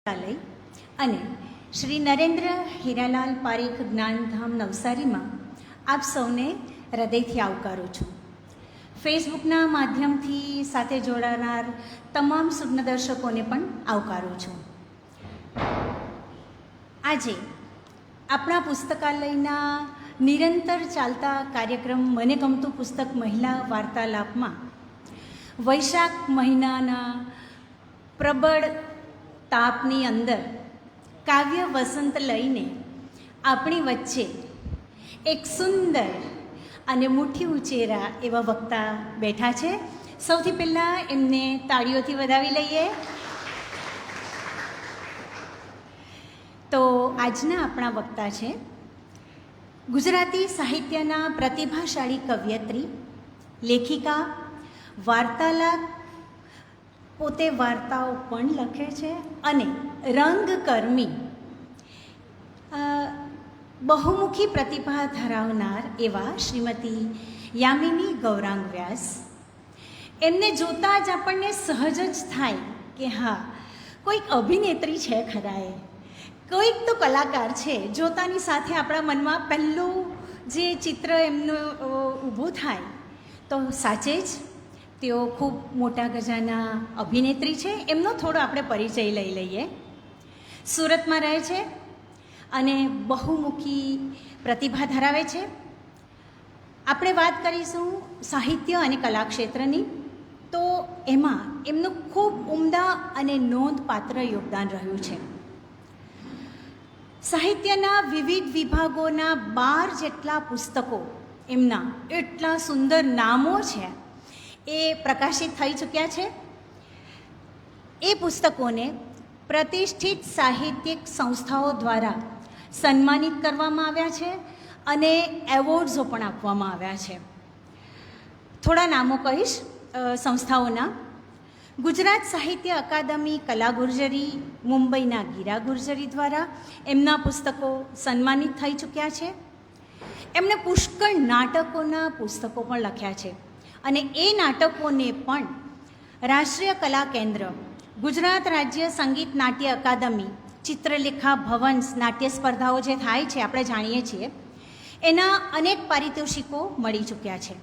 લઈ અને શ્રી નરેન્દ્ર હીરાલાલ પારેખ જ્ઞાનધામ નવસારીમાં આપ સૌને હૃદયથી આવકારું છું. ફેસબુકના માધ્યમથી સાથે જોડાનાર તમામ સુગ્ન દર્શકોને પણ આવકારું છું. આજે આપણા પુસ્તકાલયના નિરંતર ચાલતા કાર્યક્રમ મને ગમતું પુસ્તક મહિલા વાર્તાલાપમાં વૈશાખ મહિનાના પ્રબળ તાપની અંદર કાવ્ય વસંત લઈને આપણી વચ્ચે એક સુંદર અને મુઠ્ઠી ઉચેરા એવા વક્તા બેઠા છે. સૌથી પહેલાં એમને તાળીઓથી વધાવી લઈએ. તો આજના આપણા વક્તા છે ગુજરાતી સાહિત્યના પ્રતિભાશાળી કવયત્રી, લેખિકા, વાર્તાલાપ, પોતે વાર્તાઓ પણ લખે છે અને રંગકર્મી, બહુમુખી પ્રતિભા ધરાવનાર એવા શ્રીમતી યામિની ગૌરાંગ વ્યાસ. એમને જોતાં જ આપણને સહજ જ થાય કે હા, કોઈક અભિનેત્રી છે ખરા, કોઈક તો કલાકાર છે. જોતાની સાથે આપણા મનમાં પહેલું જે ચિત્ર એમનું ઊભું થાય તો સાચે જ તેઓ ખૂબ મોટા ગજાના અભિનેત્રી છે. એમનો થોડો આપણે પરિચય લઈ લઈએ. સુરતમાં રહે છે અને બહુમુખી પ્રતિભા ધરાવે છે. આપણે વાત કરીશું સાહિત્ય અને કલા ક્ષેત્રની, તો એમાં એમનું ખૂબ ઉમદા અને નોંધપાત્ર યોગદાન રહ્યું છે. સાહિત્યના વિવિધ વિભાગોના 12 જેટલા પુસ્તકો, એમના એટલા સુંદર નામો છે, એ પ્રકાશિત થઈ ચૂક્યા છે. એ પુસ્તકોને પ્રતિષ્ઠિત સાહિત્યિક સંસ્થાઓ દ્વારા સન્માનિત કરવામાં આવ્યા છે અને એવોર્ડ્સો પણ આપવામાં આવ્યા છે. થોડા નામો કહીશ સંસ્થાઓના. ગુજરાત સાહિત્ય અકાદમી કલા ગુર્જરી, મુંબઈના ગીરા ગુર્જરી દ્વારા એમના પુસ્તકો સન્માનિત થઈ ચૂક્યા છે. એમણે પુષ્કળ નાટકોના પુસ્તકો પણ લખ્યા છે અને એ નાટકોને પણ રાષ્ટ્રીય કલા કેન્દ્ર, ગુજરાત રાજ્ય સંગીત નાટ્ય અકાદમી, ચિત્રલેખા ભવન્સ નાટ્ય સ્પર્ધાઓ જે થાય છે આપણે જાણીએ છીએ, એના અનેક પારિતોષિકો મળી ચૂક્યા છે.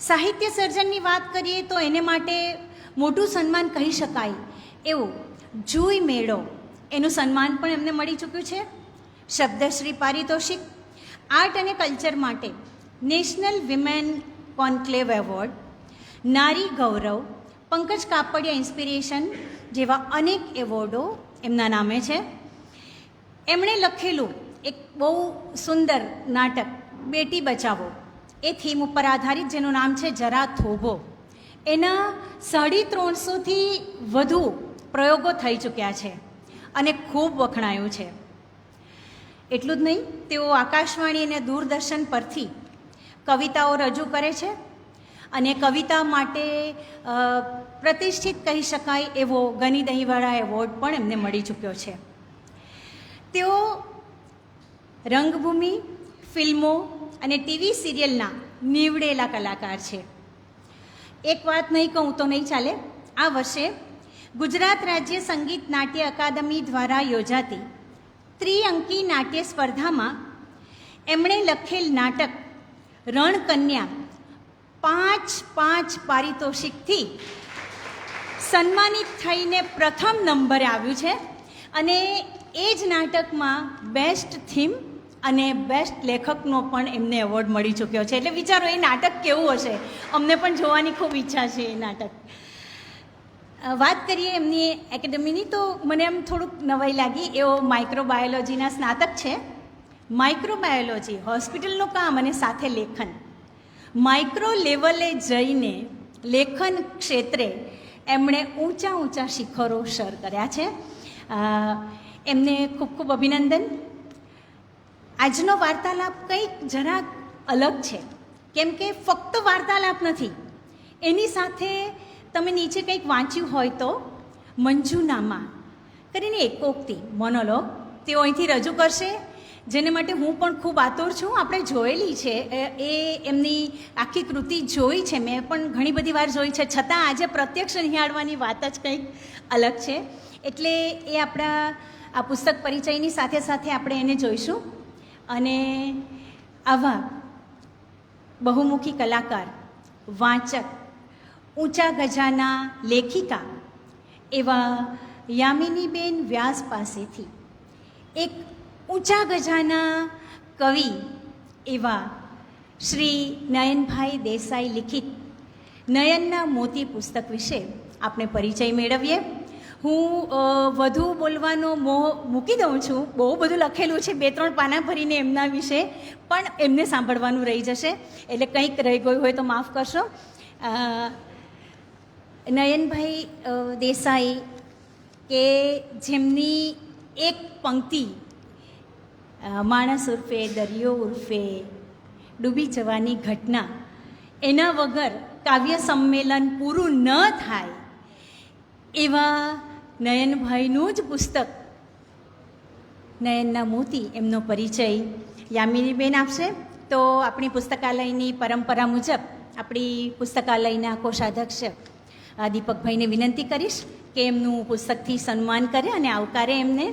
સાહિત્ય સર્જનની વાત કરીએ તો એને માટે મોટું સન્માન કહી શકાય એવું જુઈ મેળો, એનું સન્માન પણ એમને મળી ચૂક્યું છે. શબ્દશ્રી પારિતોષિક, આર્ટ અને કલ્ચર માટે નેશનલ વિમેન કોન્ક્લેવ એવોર્ડ, નારી ગૌરવ, પંકજ કાપડિયા ઇન્સ્પિરેશન જેવા અનેક એવોર્ડો એમના નામે છે. એમણે લખેલું એક બહુ સુંદર નાટક બેટી બચાવો, એ થીમ ઉપર આધારિત, જેનું નામ છે જરા થોભો, એના 350થી વધુ પ્રયોગો થઈ ચૂક્યા છે અને ખૂબ વખણાયું છે. એટલું જ નહીં, તેઓ આકાશવાણી અને દૂરદર્શન પરથી કવિતાઓ રજૂ કરે છે અને કવિતા માટે પ્રતિષ્ઠિત કહી શકાય એવો ગની દહીંવાળા એવોર્ડ પણ એમને મળી ચૂક્યો છે. તેઓ રંગભૂમિ, ફિલ્મો અને ટીવી સિરિયલના નીવડેલા કલાકાર છે. એક વાત નહીં કહું તો નહીં ચાલે. આ વર્ષે ગુજરાત રાજ્ય સંગીત નાટ્ય અકાદમી દ્વારા યોજાતી ત્રિઅંકી નાટ્ય સ્પર્ધામાં એમણે લખેલ નાટક રણકન્યા 5 પારિતોષિકથી સન્માનિત થઈને પ્રથમ નંબરે આવ્યું છે અને એ જ નાટકમાં બેસ્ટ થીમ અને બેસ્ટ લેખકનો પણ એમને એવોર્ડ મળી ચૂક્યો છે. એટલે વિચારો એ નાટક કેવું હશે. અમને પણ જોવાની ખૂબ ઈચ્છા છે એ નાટક. વાત કરીએ એમની એકેડેમીની તો મને એમ થોડુંક નવાઈ લાગી. એઓ માઇક્રોબાયોલોજીના સ્નાતક છે. માઇક્રોબાયોલોજી, હોસ્પિટલનું કામ અને સાથે લેખન, માઇક્રો લેવલે જઈને લેખન ક્ષેત્રે એમણે ઊંચા શિખરો સર કર્યા છે. એમને ખૂબ ખૂબ અભિનંદન. આજનો વાર્તાલાપ કંઈક જરાક અલગ છે, કેમ કે ફક્ત વાર્તાલાપ નથી, એની સાથે તમે નીચે કંઈક વાંચ્યું હોય તો મંજુનામા કરીને એકોક્તિ મોનોલોગ તેઓ અહીંથી રજૂ કરશે, જેને માટે હું પણ ખૂબ આતુર છું. આપણે જોયેલી છે એ એમની આખી કૃતિ જોઈ છે, મેં પણ ઘણી બધી વાર જોઈ છે, છતાં આજે પ્રત્યક્ષ નિહાળવાની વાત જ કંઈક અલગ છે. એટલે એ આપણા આ પુસ્તક પરિચયની સાથે સાથે આપણે એને જોઈશું. અને આવા બહુમુખી કલાકાર, વાંચક, ઊંચા ગજાના લેખિકા એવા યામિનીબેન વ્યાસ પાસેથી એક ઊંચા ગજાના કવિ એવા શ્રી નયનભાઈ દેસાઈ લિખિત નયનના મોતી પુસ્તક વિશે આપણે પરિચય મેળવીએ. હું વધુ બોલવાનો મોહ મૂકી દઉં છું. બહુ બધું લખેલું છે, 2-3 પાના ભરીને એમના વિશે, પણ એમને સાંભળવાનું રહી જશે, એટલે કંઈક રહી ગયું હોય તો માફ કરશો. નયનભાઈ દેસાઈ કે જેમની એક પંક્તિ માણસ ઉર્ફે દરિયો ઉર્ફે ડૂબી જવાની ઘટના, એના વગર કાવ્ય સંમેલન પૂરું ન થાય એવા નયનભાઈનું જ પુસ્તક નયનના મોતી, એમનો પરિચય યામિનીબેન આપશે. તો આપણી પુસ્તકાલયની પરંપરા મુજબ આપણી પુસ્તકાલયના કોષાધ્યક્ષ દીપકભાઈને વિનંતી કરીશ કે એમનું પુસ્તકથી સન્માન કરે અને આવકારે એમને.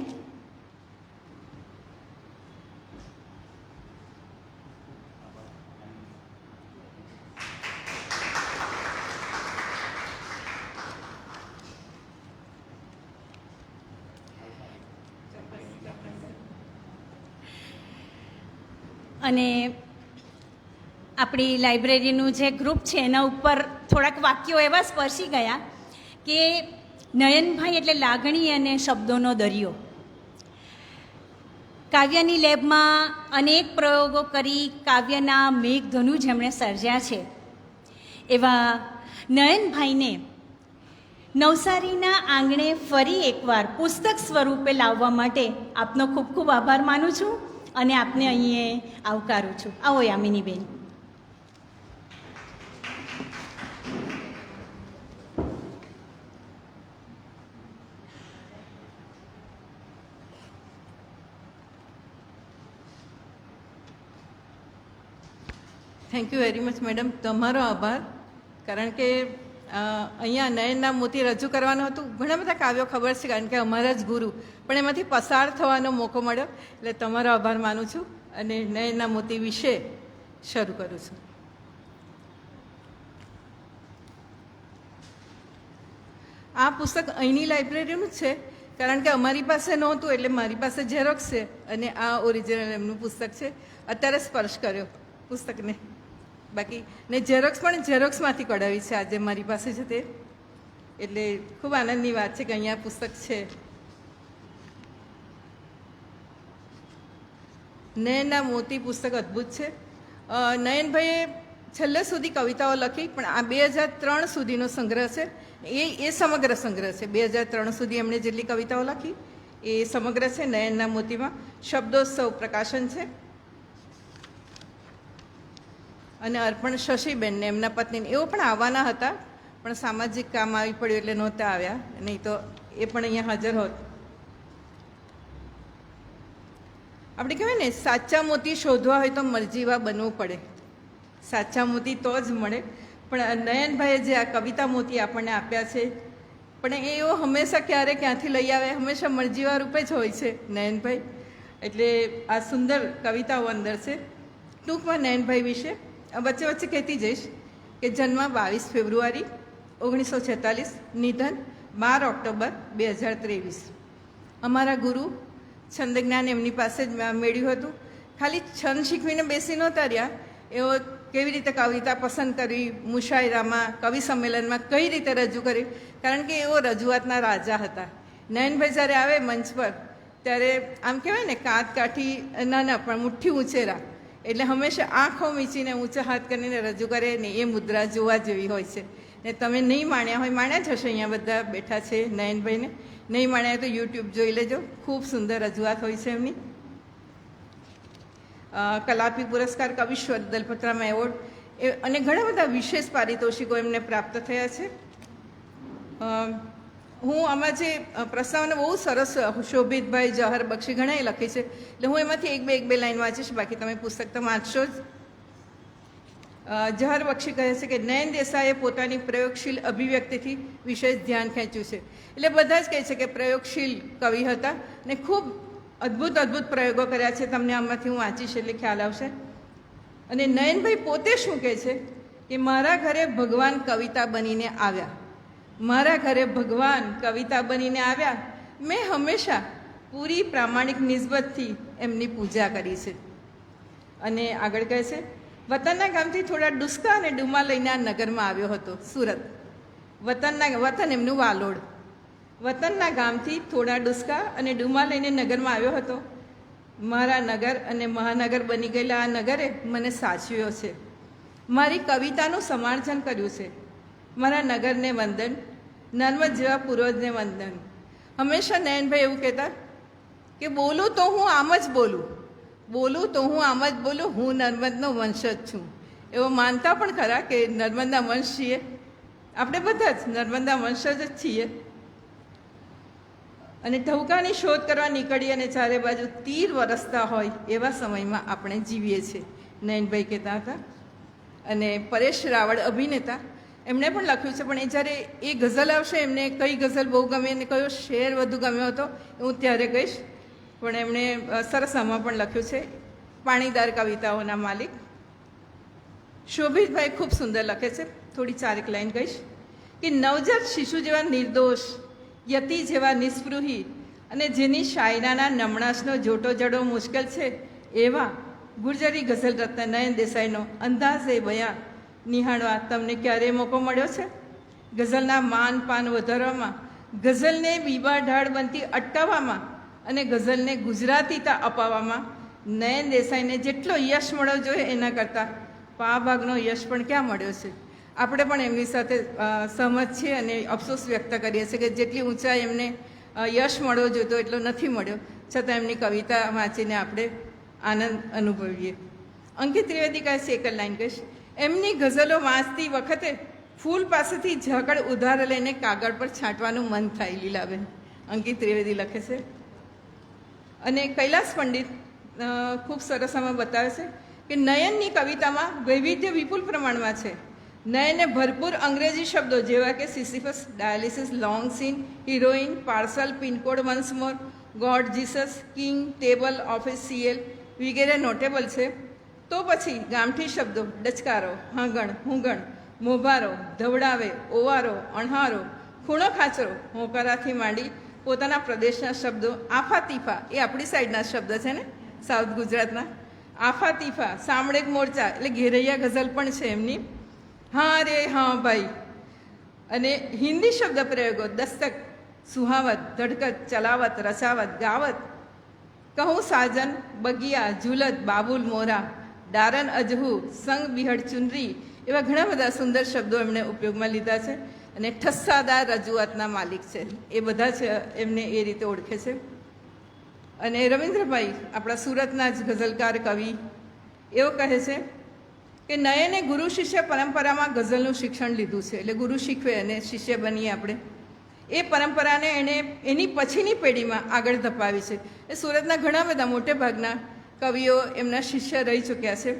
અને આપણી લાઇબ્રેરીનું જે ગ્રુપ છે એના ઉપર થોડાક વાક્યો એવા સ્પર્શી ગયા કે નયનભાઈ એટલે લાગણી અને શબ્દોનો દરિયો. કાવ્યની લેબમાં અનેક પ્રયોગો કરી કાવ્યના મેઘધનુ જેમણે સર્જ્યા છે એવા નયનભાઈને નવસારીના આંગણે ફરી એકવાર પુસ્તક સ્વરૂપે લાવવા માટે આપનો ખૂબ ખૂબ આભાર માનું છું અને આપને અહીં આવકારું છું. આવો યામિનીબેન. Thank you very much madam. તમારો આભાર. કારણ કે અહીંયા નયનના મોતી રજૂ કરવાનું હતું. ઘણા બધા કાવ્યો ખબર છે કારણ કે અમારા જ ગુરુ, પણ એમાંથી પસાર થવાનો મોકો મળ્યો, એટલે તમારો આભાર માનું છું અને નયનના મોતી વિશે શરૂ કરું છું. આ પુસ્તક અહીંની લાઇબ્રેરીનું જ છે કારણ કે અમારી પાસે નહોતું, એટલે મારી પાસે ઝેરોક્સ છે અને આ ઓરિજિનલ એમનું પુસ્તક છે. અત્યારે સ્પર્શ કર્યો પુસ્તકને, બાકી ને ઝેરોક્સ પણ ઝેરોક્સમાંથી કઢાવી છે આજે મારી પાસે છે તે, એટલે ખૂબ આનંદની વાત છે કે અહીંયા પુસ્તક છે. નયનના મોતી પુસ્તક અદ્ભુત છે. નયનભાઈએ છેલ્લે સુધી કવિતાઓ લખી, પણ આ 2003 સુધીનો સંગ્રહ છે. એ સમગ્ર સંગ્રહ છે. 2003 સુધી એમણે જેટલી કવિતાઓ લખી એ સમગ્ર છે નયનના મોતીમાં. શબ્દોત્સવ પ્રકાશન છે. અને અર્પણ શશીબેનને એમના પત્નીને એઓ પણ આવવાના હતા, પણ સામાજિક કામ આવી પડ્યું એટલે નહોતા આવ્યા, નહીં તો એ પણ અહીંયા હાજર હોત. આપણે કહેવાય ને, સાચા મોતી શોધવા હોય તો મરજીવા બનવું પડે. સાચા મોતી તો જ મળે. પણ નયનભાઈએ જે આ કવિતા મોતી આપણને આપ્યા છે, પણ એઓ હંમેશા ક્યારે ક્યાંથી લઈ આવે, હંમેશા મરજીવા રૂપે જ હોય છે નયનભાઈ. એટલે આ સુંદર કવિતાઓ અંદર છે. ટૂંકમાં નયનભાઈ વિશે વચ્ચે વચ્ચે કહેતી જઈશ કે જન્મ 22 ફેબ્રુઆરી 1946, નિધન 12 ઓક્ટોબર 2023. અમારા ગુરુ છંદ જ્ઞાન એમની પાસે જ મેળવ્યું હતું. ખાલી છંદ શીખવીને બેસી નહોતા રહ્યા, એઓ કેવી રીતે કવિતા પસંદ કરવી, મુશાયરામાં, કવિ સંમેલનમાં કઈ રીતે રજૂ કરવી, કારણ કે એઓ રજૂઆતના રાજા હતા. નયનભાઈ જ્યારે આવે મંચ પર ત્યારે આમ કહેવાય ને, કાંત કાઠી ના પણ મુઠ્ઠી ઉંચેરા, એટલે હંમેશા આંખો મીચીને ઊંચા હાથ કરીને રજૂ કરે ને એ મુદ્રા જોવા જેવી હોય છે. ને તમે નહીં માણ્યા હોય, માણ્યા જ હશે, અહીંયા બધા બેઠા છે નયનભાઈને, નહીં માણ્યા તો યુટ્યુબ જોઈ લેજો. ખૂબ સુંદર રજૂઆત હોય છે એમની. કલાપી પુરસ્કાર, કવિશ્વર, દલપતરામ એવોર્ડ અને ઘણા બધા વિશેષ પારિતોષિકો એમને પ્રાપ્ત થયા છે. હું આમાં જે પ્રસ્તાવના બહુ સરસ શોભિતભાઈ જહર બક્ષી ઘણાએ લખી છે, એટલે હું એમાંથી એક બે લાઈન વાંચીશ, બાકી તમે પુસ્તક તો વાંચશો જ. જહર બક્ષી કહે છે કે નયન દેસાઈએ પોતાની પ્રયોગશીલ અભિવ્યક્તિથી વિશેષ ધ્યાન ખેંચ્યું છે. એટલે બધા જ કહે છે કે પ્રયોગશીલ કવિ હતા ને ખૂબ અદ્ભુત અદ્ભુત પ્રયોગો કર્યા છે. તમને આમાંથી હું વાંચીશ એટલે ખ્યાલ આવશે. અને નયનભાઈ પોતે શું કહે છે કે મારા ઘરે ભગવાન કવિતા બનીને આવ્યા, મારા ઘરે ભગવાન કવિતા બનીને આવ્યા. મેં હંમેશા પૂરી પ્રામાણિક નિસ્બતથી એમની પૂજા કરી છે. અને આગળ કહે છે વતનના ગામથી થોડા ડુસ્કા અને ડુમા લઈને આ નગરમાં આવ્યો હતો, સુરત. વતન એમનું વાલોડ. વતનના ગામથી થોડા ડુસ્કા અને ડુમા લઈને નગરમાં આવ્યો હતો. મારા નગર અને મહાનગર બની ગયેલા આ નગરે મને સાચવ્યો છે, મારી કવિતાનું સમાર્જન કર્યું છે. મારા નગરને વંદન, નર્મદ જેવા પૂર્વજને વંદન. હંમેશા નયનભાઈ એવું કહેતા કે બોલું તો હું આમ જ બોલું, બોલું તો હું આમ જ બોલું, હું નર્મદનો વંશ જ છું. એવો માનતા પણ ખરા કે નર્મદના વંશ છીએ આપણે, બધા જ નર્મદના વંશ જ છીએ. અને ઢવકાની શોધ કરવા નીકળી અને ચારે બાજુ તીર વરસતા હોય એવા સમયમાં આપણે જીવીએ છીએ, નયનભાઈ કહેતા હતા. અને પરેશ રાવળ અભિનેતા એમણે પણ લખ્યું છે, પણ એ જ્યારે એ ગઝલ આવશે એમને કઈ ગઝલ બહુ ગમી અને કયો શેર વધુ ગમ્યો હતો હું ત્યારે કહીશ. પણ એમણે સરસ આમાં પણ લખ્યું છે, પાણીદાર કવિતાઓના માલિક શોભિતભાઈ ખૂબ સુંદર લખે છે. થોડી ચારેક લાઈન કહીશ કે નવજાત શિશુ જેવા નિર્દોષ, યતિ જેવા નિસ્પૃહી અને જેની શાયરાના નમણાશનો જોટો જડો મુશ્કેલ છે એવા ગુર્જરી ગઝલ રત્ન નયન દેસાઈનો અંદાઝે બયાન નિહાળવા તમને ક્યારેય મોકો મળ્યો છે? ગઝલના માન પાન વધારવામાં, ગઝલને બીબા ઢાળ બનતી અટકાવવામાં અને ગઝલને ગુજરાતીતા અપાવવામાં નયન દેસાઈને જેટલો યશ મળ્યો જોઈએ એના કરતાં પાભાગનો યશ પણ ક્યાં મળ્યો છે. આપણે પણ એમની સાથે સહમત છીએ અને અફસોસ વ્યક્ત કરીએ છીએ કે જેટલી ઊંચાઈ એમને યશ મળવો જોઈતો એટલો નથી મળ્યો, છતાં એમની કવિતા વાંચીને આપણે આનંદ અનુભવીએ. અંકિત ત્રિવેદી કહે છે, એક જ લાઈન કહીશ, એમની ગઝલો વાંચતી વખતે ફૂલ પાસેથી ઝાકળ ઉધાર લઈને કાગળ પર છાંટવાનું મન થાય. લીલાબેન અંકિત ત્રિવેદી લખે છે. અને કૈલાસ પંડિત ખૂબ સરસ આમાં બતાવે છે કે નયનની કવિતામાં વૈવિધ્ય વિપુલ પ્રમાણમાં છે. નયને ભરપૂર અંગ્રેજી શબ્દો જેવા કે Sisyphus, dialysis, long scene, heroine, parcel, pincode, once more, God, Jesus, king, table, office, CL વગેરે નોટેબલ છે. તો પછી ગામઠી શબ્દો ડચકારો, હાંગણ, હુંગણ, મોભારો, ધવડાવે, ઓવારો, અણહારો, ખૂણો ખાચરો, હોકારાથી માંડી પોતાના પ્રદેશના શબ્દો, આફા તીફા એ આપણી સાઈડના શબ્દ છે ને, સાઉથ ગુજરાતના. આફા તીફા, સામળેક મોરચા એટલે ઘેરૈયા ગઝલ પણ છે એમની. હા રે હા ભાઈ. અને હિન્દી શબ્દ પ્રયોગો દસ્તક, સુહાવત, ધડકત, ચલાવત, રસાવત, ગાવત, કહું સાજન, બગિયા, ઝુલત, બાબુલ, મોરા, ડારન, અજહુ, સંગ, બિહડ, ચુનરી એવા ઘણા બધા સુંદર શબ્દો એમણે ઉપયોગમાં લીધા છે. અને ઠસ્સાદાર રજૂઆતના માલિક છે. એ બધા જ એમને એ રીતે ઓળખે છે. અને રવિન્દ્રભાઈ આપણા સુરતના જ ગઝલકાર કવિ એવો કહે છે કે નયને ગુરુ શિષ્ય પરંપરામાં ગઝલનું શિક્ષણ લીધું છે. એટલે ગુરુ શીખવે અને શિષ્ય બનીએ આપણે. એ પરંપરાને એણે એની પછીની પેઢીમાં આગળ ધપાવી છે. એ સુરતના ઘણા બધા મોટે ભાગના કવિઓ એમના શિષ્ય રહી ચૂક્યા છે.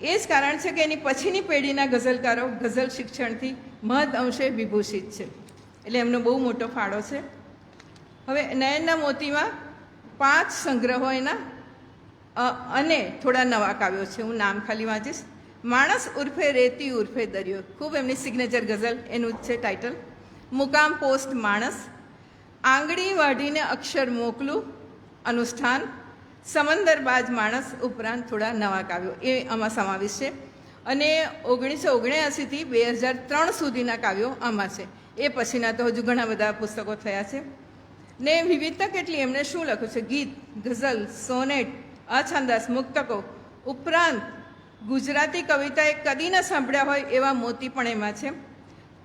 એ જ કારણ છે કે એની પછીની પેઢીના ગઝલકારો ગઝલ શિક્ષણથી મહદ અંશે વિભૂષિત છે. એટલે એમનો બહુ મોટો ફાળો છે. હવે નયનના મોતીમાં 5 સંગ્રહો એના અને થોડા નવા કાવ્યો છે. હું નામ ખાલી વાંચીશ. માણસ ઉર્ફે રેતી ઉર્ફે દરિયો, ખૂબ એમની સિગ્નેચર ગઝલ, એનું જ છે ટાઇટલ. મુકામ પોસ્ટ માણસ, આંગળી વાઢીને અક્ષર મોકલું, અનુષ્ઠાન, સમંદરબાજ માણસ ઉપરાંત થોડા નવા કાવ્યો એ આમાં સમાવેશ છે. અને 1979થી 2003 સુધીના કાવ્યો આમાં છે. એ પછીના તો હજુ ઘણા બધા પુસ્તકો થયા છે. ને વિવિધતા કેટલી, એમણે શું લખ્યું છે, ગીત, ગઝલ, સોનેટ, અછંદાસ, મુક્તકો ઉપરાંત ગુજરાતી કવિતાએ કદી ન સાંભળ્યા હોય એવા મોતી પણ એમાં છે.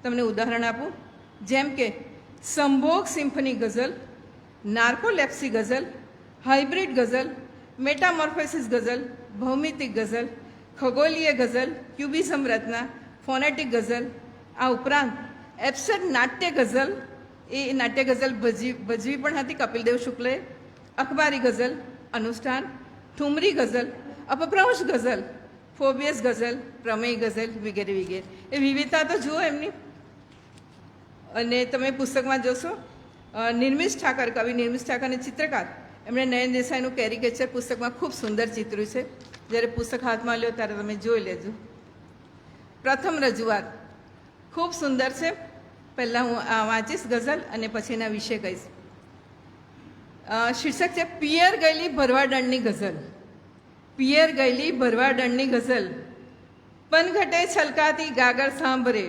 તમને ઉદાહરણ આપું, જેમ કે સંભોગ સિમ્ફની ગઝલ, નાર્કોલેપ્સી ગઝલ, હાઇબ્રિડ ગઝલ, મેટામોર્ફોસિસ ગઝલ, ભૌમિતિક ગઝલ, ખગોલીય ગઝલ, ક્યુબિઝમ રચના, ફોનેટિક ગઝલ. આ ઉપરાંત એબ્સર્ડ નાટ્ય ગઝલ, એ નાટ્ય ગઝલ ભજવી પણ હતી કપિલદેવ શુક્લએ, અખબારી ગઝલ, અનુષ્ઠાન, ઠુમરી ગઝલ, અપભ્રંશ ગઝલ, ફોબિયસ ગઝલ, પ્રમેય ગઝલ વગેરે વગેરે. એ વિવિધતા તો જુઓ એમની. અને તમે પુસ્તકમાં જોશો નિર્મિશ ઠાકર, કવિ નિર્મિશ ઠાકર અને ચિત્રકાર, એમણે નયન દેસાઈનું કેરિકેચર પુસ્તકમાં ખૂબ સુંદર ચિત્ર્યું છે. જ્યારે પુસ્તક હાથમાં લ્યો ત્યારે તમે જોઈ લેજો. પ્રથમ રજૂઆત ખૂબ સુંદર છે. પહેલાં હું આ વાંચીશ ગઝલ અને પછી એના વિશે કહીશ. શીર્ષક છે પિયર ગયેલી ભરવાડણની ગઝલ. પિયર ગયેલી ભરવાડણની ગઝલ. પનઘટે છલકાતી ગાગર સાંભરે,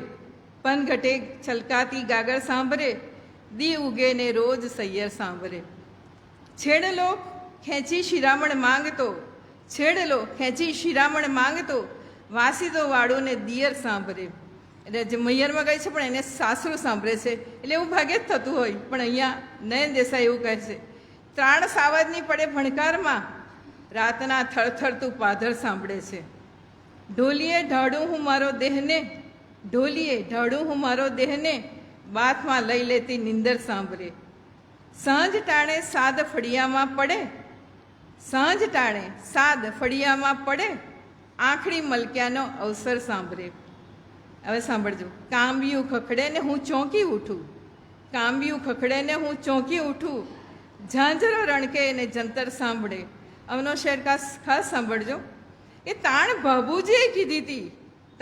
પનઘટે છલકાતી ગાગર સાંભરે, દી ઉગે ને રોજ સૈયર સાંભરે. છેડલો ખેંચી શિરામણ માંગતો, છેડલો ખેંચી શિરામણ માંગતો, વાસીદો વાળો ને દિયર સાંભરે. એટલે જે મૈયરમાં ગઈ છે પણ એને સાસરું સાંભળે છે, એટલે એવું ભાગ્યે જ થતું હોય. પણ અહીંયા નયન દેસાઈ એવું કહે છે, ત્રાણ સાવજની પડે ભણકારમાં, રાતના થરથરતું પાધર સાંભળે છે. ઢોલીએ ઢાળું હું મારો દેહને, ઢોલીએ ઢાળું હું મારો દેહને, બાથમાં લઈ લેતી નિંદર સાંભળે. સાંજ ટાણે સાદ ફળિયામાં પડે, સાંજ ટાણે સાદ ફળિયામાં પડે, આંખડી મલક્યાનો અવસર સાંભળે. હવે સાંભળજો. કાંબિયું ખખડે ને હું ચોંકી ઉઠું, કાંબિયું ખખડે ને હું ચોંકી ઉઠું, ઝાંઝરો રણકે ને જંતર સાંભળે. આવનો શેર ખાસ સાંભળજો. એ તાણ બાબુજીએ કીધી હતી,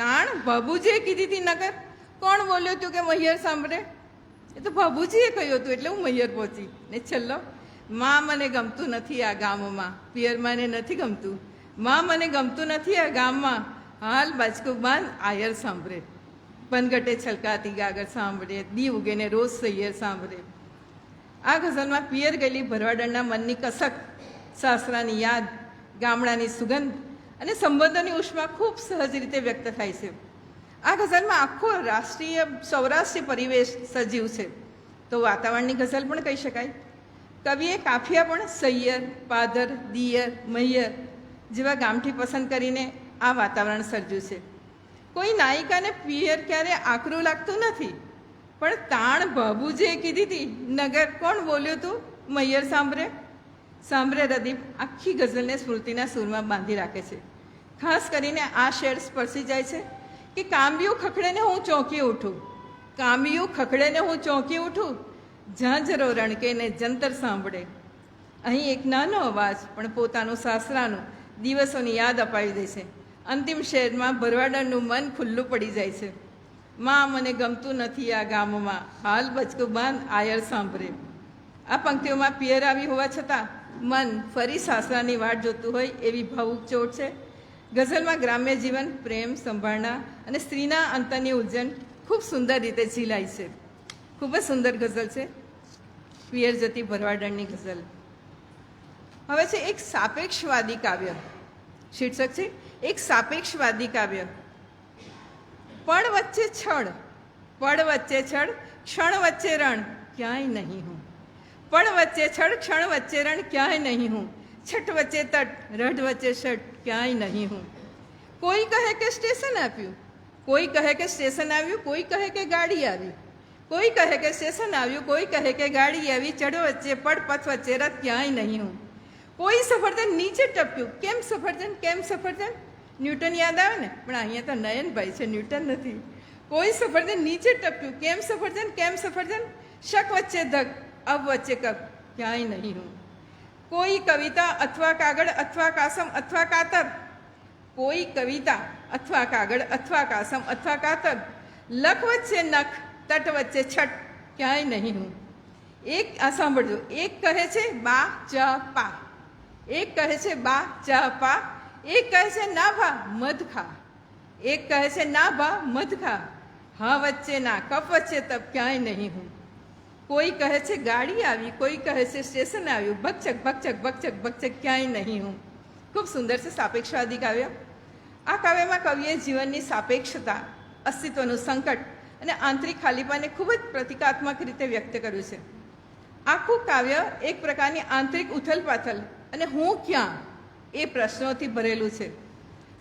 તાણ બાબુજીએ કીધી હતી નગર. કોણ બોલ્યું હતું કે મૈયર સાંભળે? એ તો બાબુજીએ કહ્યું હતું એટલે હું મૈયર પહોંચી. ને છેલ્લો, માં મને ગમતું નથી આ ગામમાં, પિયરમાં એને નથી ગમતું. માં મને ગમતું નથી આ ગામમાં, હાલ બાજકું બાંધ આયર સાંભળે. પનઘટે છલકાતી ગાગર સાંભળે, દી ઉગે ને રોજ સૈયર સાંભળે. આ ગઝલમાં પિયર ગયેલી ભરવાડણના મનની કસક, સાસરાની યાદ, ગામડાની સુગંધ અને સંબંધોની ઉષ્મા ખૂબ સહજ રીતે વ્યક્ત થાય છે. આ ગઝલમાં આખો રાષ્ટ્રીય સૌરાષ્ટ્રીય પરિવેશ સજીવ છે. તો વાતાવરણની ગઝલ પણ કહી શકાય. કવિએ કાફિયા પણ સૈયર, પાદર, દિયર, મૈયર જેવા ગામઠી પસંદ કરીને આ વાતાવરણ સર્જ્યું છે. કોઈ નાયિકાને પિયર ક્યારે આકરું લાગતું નથી. પણ તાણ બાબુજીએ કીધી હતી નગર, કોણ બોલ્યું હતું? મૈયર સાંભળે. સાંભળે રદીપ આખી ગઝલને સ્મૃતિના સૂરમાં બાંધી રાખે છે. ખાસ કરીને આ શેર સ્પર્શી જાય છે કે કાંબિયું ખખડે ને હું ચોંકી ઉઠું, કાંબિયું ખખડે ને હું ચોંકી ઉઠું, ઝાંઝરો રણકે ને જંતર સાંભળે. અહીં એક નાનો અવાજ પણ પોતાનું સાસરાનું દિવસોની યાદ અપાવી દે છે. અંતિમ શેરમાં ભરવાડણનું મન ખુલ્લું પડી જાય છે. માં મને ગમતું નથી આ ગામમાં, હાલ બચકું બાંધ આયર સાંભળે. આ પંક્તિઓમાં પિયર આવી હોવા છતાં મન ફરી સાસરાની વાટ જોતું હોય એવી ભાવુક ચોટ છે. ગઝલમાં ગ્રામ્ય જીવન, પ્રેમ, સંભાળના અને સ્ત્રીના અંતરની ઉલઝન ખૂબ સુંદર રીતે ઝીલાય છે. ખૂબ જ સુંદર ગઝલ છે પિયર જતી ભરવાડણની ગઝલ. હવે છે એક સાપેક્ષવાદી કાવ્ય. શીર્ષક છે એક સાપેક્ષવાદી કાવ્ય. પડ વચ્ચે છળ, પડ વચ્ચે છળ, ક્ષણ વચ્ચે રણ, ક્યાંય નહીં હું. પડ વચ્ચે છળ, ક્ષણ વચ્ચે રણ, ક્યાંય નહીં હું. છઠ વચ્ચે તટ, રઢ વચ્ચે શટ, ક્યાંય નહીં હું. કોઈ કહે કે સ્ટેશન આપ્યું, કોઈ કહે કે સ્ટેશન આવ્યું, કોઈ કહે કે ગાડી આવી, કોઈ કહે કે સ્ટેશન આવ્યું, કોઈ કહે કે ગાડી આવી, ચઢ વચ્ચે પડ, પથ વચ્ચે રથ, ક્યાંય નહીં હું. કોઈ સફરજન નીચે ટપ્યું, કેમ સફરજન, કેમ સફરજન? ન્યૂટન યાદ આવે ને, પણ અહીંયા તો નયનભાઈ છે, ન્યૂટન નથી. કોઈ સફરજન નીચે ટપ્યું, કેમ સફરજન, કેમ સફરજન? શક વચ્ચે ધક, અબ વચ્ચે કપ, ક્યાંય નહીં હું. કોઈ કવિતા અથવા કાગળ અથવા કાસમ અથવા કાતર, કોઈ કવિતા અથવા કાગળ અથવા કાસમ અથવા કાતર, લખ વચ્ચે નખ, તટ વચ્ચે છટ, ક્યાંય નહીં હું. એક આ સાંભળજો. એક કહે છે બા ચા પા, એક કહે છે બા ચા પા, એક કહે છે ના ભા મધ ખા, એક કહે છે ના ભા મધ ખા, હા વચ્ચે ના, કપ વચ્ચે તપ, ક્યાંય નહીં હું. કોઈ કહે છે ગાડી આવી, કોઈ કહે છે સ્ટેશન આવ્યું, ભકચક ભકચક ભકચક ભકચક, ક્યાંય નહીં હું. ખૂબ સુંદર છે સાપેક્ષવાદી કાવ્ય. આ કાવ્યમાં કવિએ જીવનની સાપેક્ષતા, અસ્તિત્વનું સંકટ અને આંતરિક ખાલીપાને ખૂબ જ પ્રતિકાત્મક રીતે વ્યક્ત કર્યું છે. આખું કાવ્ય એક પ્રકારની આંતરિક ઉથલપાથલ અને હું ક્યાં એ પ્રશ્નોથી ભરેલું છે.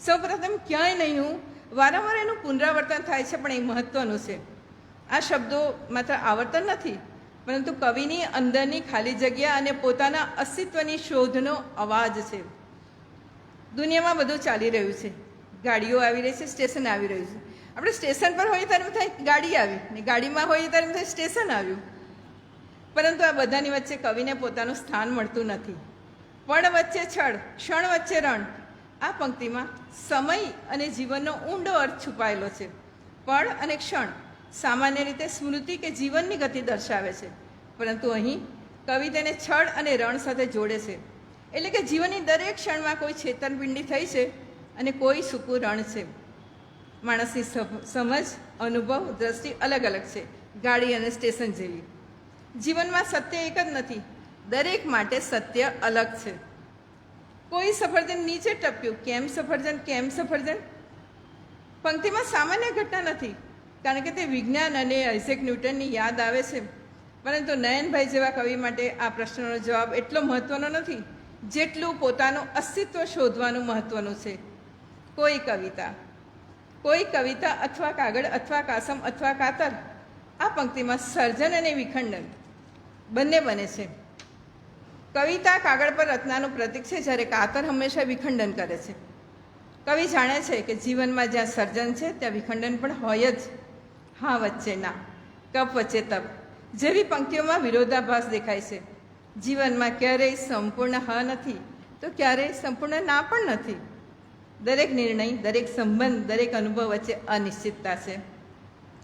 સૌપ્રથમ ક્યાંય નહીં હું, વારંવાર એનું પુનરાવર્તન થાય છે, પણ એ મહત્વનું છે. આ શબ્દો માત્ર આવર્તન નથી, પરંતુ કવિની અંદરની ખાલી જગ્યા અને પોતાના અસ્તિત્વની શોધનો અવાજ છે. દુનિયામાં બધું ચાલી રહ્યું છે, ગાડીઓ આવી રહી છે, સ્ટેશન આવી રહ્યું છે. આપણે સ્ટેશન પર હોઈએ ત્યારે એમ થાય ગાડી આવી, ને ગાડીમાં હોઈએ ત્યારે એમ થાય સ્ટેશન આવ્યું. પરંતુ આ બધાની વચ્ચે કવિને પોતાનું સ્થાન મળતું નથી. પળ વચ્ચે છળ, ક્ષણ વચ્ચે રણ. આ પંક્તિમાં સમય અને જીવનનો ઊંડો અર્થ છુપાયેલો છે. પળ અને ક્ષણ સામાન્ય રીતે સ્મૃતિ કે જીવનની ગતિ દર્શાવે છે, પરંતુ અહીં કવિ તેને છળ અને રણ સાથે જોડે છે. એટલે કે જીવનની દરેક ક્ષણમાં કોઈ છેતરપિંડી થઈ છે અને કોઈ સૂકું રણ છે. માણસની સમજ, અનુભવ, દ્રષ્ટિ અલગ અલગ છે, ગાડી અને સ્ટેશન જેવી. જીવનમાં સત્ય એક જ નથી, દરેક માટે સત્ય અલગ છે. કોઈ સફરજન નીચે ટપ્યું, કેમ સફરજન, કેમ સફરજન? પંક્તિમાં સામાન્ય ઘટના નથી, કારણ કે તે વિજ્ઞાન અને આઇઝેક ન્યૂટનની યાદ આવે છે. પરંતુ નયનભાઈ જેવા કવિ માટે આ પ્રશ્નનો જવાબ એટલો મહત્વનો નથી જેટલું પોતાનું અસ્તિત્વ શોધવાનું મહત્વનું છે. કોઈ કવિતા અથવા કાગળ અથવા કાસમ અથવા કાતર, આ પંક્તિમાં સર્જન અને વિખંડન બંને બને છે. કવિતા કાગળ પર રચનાનું પ્રતીક છે, જ્યારે કાતર હંમેશા વિખંડન કરે છે. કવિ જાણે છે કે જીવનમાં જ્યાં સર્જન છે ત્યાં વિખંડન પણ હોય જ. હા વચ્ચે ના, કપ વચ્ચે તપ જેવી પંક્તિઓમાં વિરોધાભાસ દેખાય છે. જીવનમાં ક્યારેય સંપૂર્ણ હા નથી તો ક્યારેય સંપૂર્ણ ના પણ નથી. દરેક નિર્ણય, દરેક સંબંધ, દરેક અનુભવ વચ્ચે અનિશ્ચિતતા છે.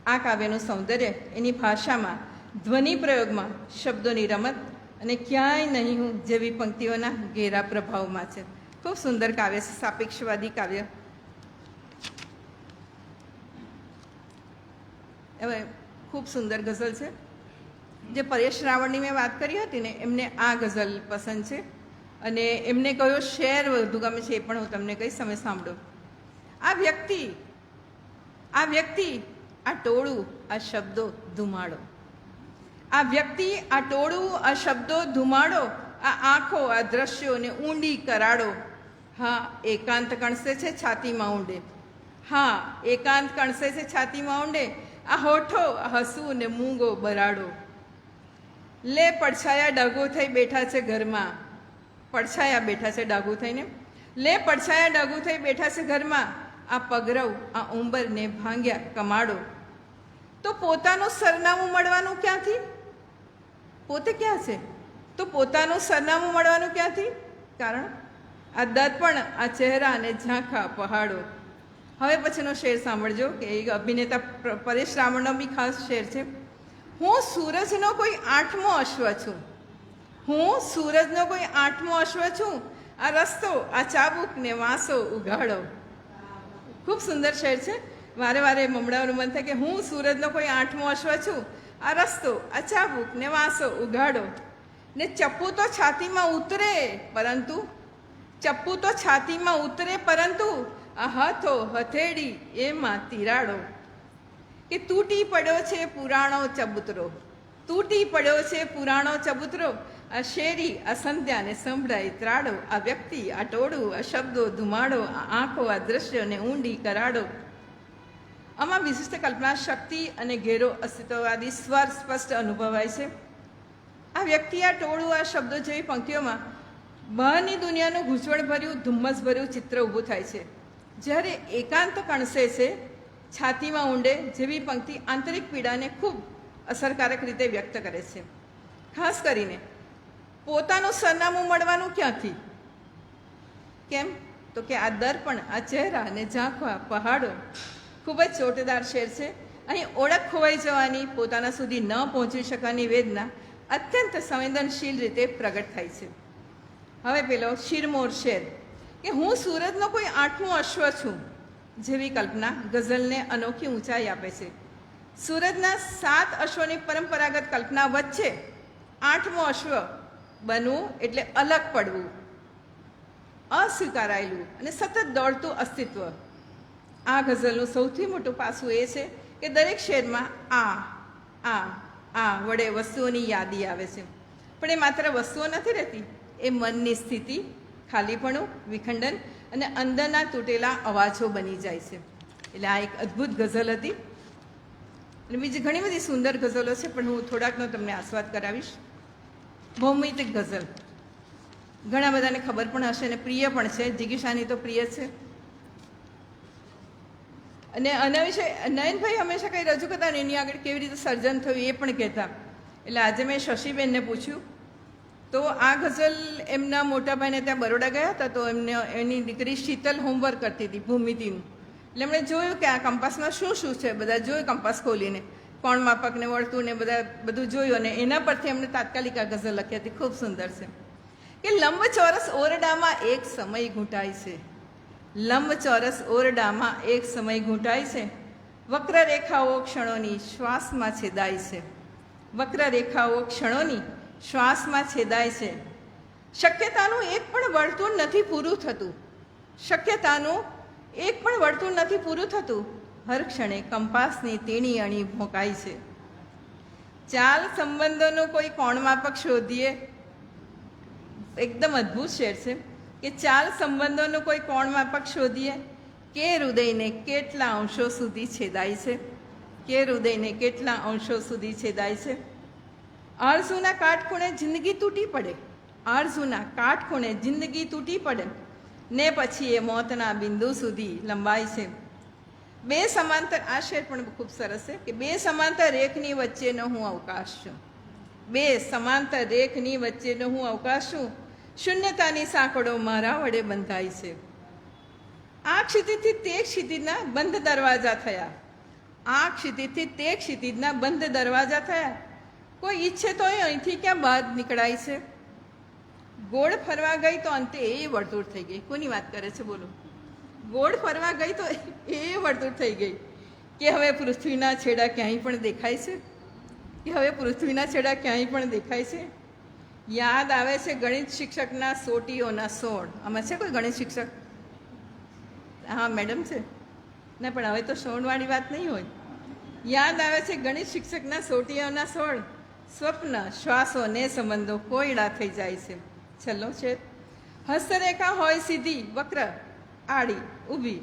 આ કાવ્યનું સૌંદર્ય એની ભાષામાં, ધ્વનિ પ્રયોગમાં, શબ્દોની રમત અને ક્યાંય નહીં હું જેવી પંક્તિઓના ઘેરા પ્રભાવમાં છે. ખૂબ સુંદર કાવ્ય છે, સાપેક્ષવાદી કાવ્ય. હવે ખૂબ સુંદર ગઝલ છે. જે પરેશ રાવળની મેં વાત કરી હતી ને, એમને આ ગઝલ પસંદ છે અને એમને કયો શેર વધુ ગમે છે એ પણ હું તમને કહીશ, તમે સાંભળો. આ વ્યક્તિ, આ ટોળું, આ શબ્દો ધુમાડો. આ વ્યક્તિ, આ ટોળું, આ શબ્દો ધુમાડો. આ આંખો, આ દ્રશ્યોને ઊંડી કરાડો. હા, એકાંત કણસે છે છાતીમાં ઊંડે. હા, એકાંત કણસે છે છાતીમાં ઊંડે. આ હોઠો, આ હસવું ને મૂંગો બરાડો. લે પડછાયા ડાઘો થઈ બેઠા છે ઘરમાં. પડછાયા બેઠા છે ડાઘું થઈને. લે પડછાયા ડાઘું થઈ બેઠા છે ઘરમાં. આ પગરવ, આ ઉંબરને ભાંગ્યા કમાડો. તો પોતાનું સરનામું મળવાનું ક્યાંથી? પોતે ક્યાં છે તો પોતાનું સરનામું મળવાનું ક્યાંથી? કારણ આ દર્પણ, આ ચહેરા અને ઝાંખા પહાડો. હવે પછીનો શેર સાંભળજો કે એ અભિનેતા પરેશ રાવળનો બી ખાસ શેર છે. હું સૂરજનો કોઈ 8મો અશ્વ છું. હું સૂરજનો કોઈ 8મો અશ્વ છું. આ રસ્તો, આ ચાબુક ને વાંસો ઉઘાડો. ખૂબ સુંદર શેર છે. વારે વારે મમડાવાનું મન થાય કે હું સૂરજનો કોઈ 8મો અશ્વ છું. આ રસ્તો, આ ચાબુક ને વાંસો ઉઘાડો. ને ચપ્પુ તો છાતીમાં ઉતરે પરંતુ આ હાથો, હથેળી એમાં તિરાડો. કે તૂટી પડ્યો છે પુરાણો ચબૂતરો. તૂટી પડ્યો છે પુરાણો ચબૂતરો. આ શેરી, આ સંધ્યાને સંભળાય ત્રાડો. આ વ્યક્તિ, આ ટોળું, આ શબ્દો ધુમાડો. આ આંખો, આ દ્રશ્યોને ઊંડી કરાડો. આમાં વિશિષ્ટ કલ્પના શક્તિ અને ઘેરો અસ્તિત્વવાદી સ્વર સ્પષ્ટ અનુભવાય છે. આ વ્યક્તિ, આ ટોળું, આ શબ્દો જેવી પંક્તિઓમાં બહારની દુનિયાનું ગૂંચવણભર્યું, ધુમ્મસભર્યું ચિત્ર ઊભું થાય છે. જ્યારે એકાંત કણસે છે છાતીમાં ઊંડે જેવી પંક્તિ આંતરિક પીડાને ખૂબ અસરકારક રીતે વ્યક્ત કરે છે. ખાસ કરીને પોતાનું સરનામું મળવાનું ક્યાંથી? કેમ તો કે આ દર્પણ, આ ચહેરા અને ઝાંખવા પહાડો. ખૂબ જ ચોટેદાર શેર છે. અહીં ઓળખ ખોવાઈ જવાની, પોતાના સુધી ન પહોંચી શકવાની વેદના અત્યંત સંવેદનશીલ રીતે પ્રગટ થાય છે. હવે પેલો શિરમોર શેર કે હું સૂરજનો કોઈ 8મો અશ્વ છું જેવી કલ્પના ગઝલને અનોખી ઊંચાઈ આપે છે. સૂરજના 7 અશ્વની પરંપરાગત કલ્પના વચ્ચે 8મો અશ્વ બનવું એટલે અલગ પડવું, અસ્વીકારાયેલું અને સતત દોડતું અસ્તિત્વ. આ ગઝલનું સૌથી મોટું પાસું એ છે કે દરેક શેરમાં આ વડે વસ્તુઓની યાદી આવે છે. પણ એ માત્ર વસ્તુઓ નથી રહેતી, એ મનની સ્થિતિ, ખાલીપણું, વિખંડન અને અંદરના તૂટેલા અવાજો બની જાય છે. એટલે આ એક અદ્ભુત ગઝલ હતી. અને બીજી ઘણી બધી સુંદર ગઝલો છે, પણ હું થોડાકનો તમને આસ્વાદ કરાવીશ. ભૌમિતિક ગઝલ ઘણા બધાને ખબર પણ હશે અને પ્રિય પણ છે. જિગીશાની તો પ્રિય છે. અને આના વિશે નયનભાઈ હંમેશા કંઈ રજૂ કરતા ને એની આગળ કેવી રીતે સર્જન થયું એ પણ કહેતા. એટલે આજે મેં શશીબેનને પૂછ્યું તો આ ગઝલ એમના મોટા ભાઈને ત્યાં બરોડા ગયા હતા, તો એની દીકરી શીતલ હોમવર્ક કરતી હતી ભૂમિતિનું. એટલે એમણે જોયું કે આ કંપાસમાં શું શું છે, બધા જોયું કંપાસ ખોલીને, કોણ માપક ને વળતું ને બધું જોયું, અને એના પરથી એમણે તાત્કાલિક આ ગઝલ લખી હતી. ખૂબ સુંદર છે કે લંબચોરસ ઓરડામાં એક સમય ઘૂંટાય છે, લંબચોરસ ઓરડામાં એક સમય ઘૂંટાય છે, વક્ર રેખાઓ ક્ષણોની શ્વાસમાં છેદાય છે, વક્ર રેખાઓ ક્ષણોની શ્વાસમાં છેદાય છે. શક્યતાનું એક પણ વર્તુળ નથી પૂરું થતું, શક્યતાનું એક પણ વર્તુળ નથી પૂરું થતું, હર ક્ષણે કંપાસની તેણી અણી ભોંકાય છે. ચાલ સંબંધોનું કોઈ કોણ માપક શોધીએ. એકદમ અદ્ભુત શેર છે કે ચાલ સંબંધોનું કોઈ કોણ માપક શોધીએ, કે હૃદયને કેટલા અંશો સુધી છેદાય છે, કે હૃદયને કેટલા અંશો સુધી છેદાય છે. આરઝુના કાટખૂણે જિંદગી તૂટી પડે, આરઝુના કાટખૂણે જિંદગી તૂટી પડે ને પછી એ મોતના બિંદુ સુધી લંબાય છે. બે સમાંતર, આ શેર પણ ખૂબ સરસ છે કે બે સમાંતર રેખની વચ્ચેનો હું અવકાશ છું, બે સમાંતર રેખની વચ્ચેનો હું અવકાશ છું, શૂન્યતાની સાંકળો મારા વડે બંધાય છે. આ ક્ષિતિજથી તે ક્ષિતિજના બંધ દરવાજા થયા, આ ક્ષિતિજથી તે ક્ષિતિજના બંધ દરવાજા થયા. કોઈ ઈચ્છે તો એ અહીંથી ક્યાં બહાર નીકળાય છે. ગોળ ફરવા ગઈ તો અંતે એ વર્તુળ થઈ ગઈ. કોની વાત કરે છે બોલો? ગોળ ફરવા ગઈ તો એ વર્તુળ થઈ ગઈ કે હવે પૃથ્વીના છેડા ક્યાંય પણ દેખાય છે, કે હવે પૃથ્વીના છેડા ક્યાંય પણ દેખાય છે. યાદ આવે છે ગણિત શિક્ષકના સોટીઓના સોળ. આમાં છે કોઈ ગણિત શિક્ષક? હા મેડમ છે ના, પણ હવે તો સોળવાળી વાત નહીં હોય. યાદ આવે છે ગણિત શિક્ષકના સોટીઓના સોળ, સ્વપ્ન શ્વાસો ને સંબંધો કોયડા થઈ જાય છે. છેલ્લો છે, હસ્તરેખા હોય સીધી વક્ર આડી ઊભી,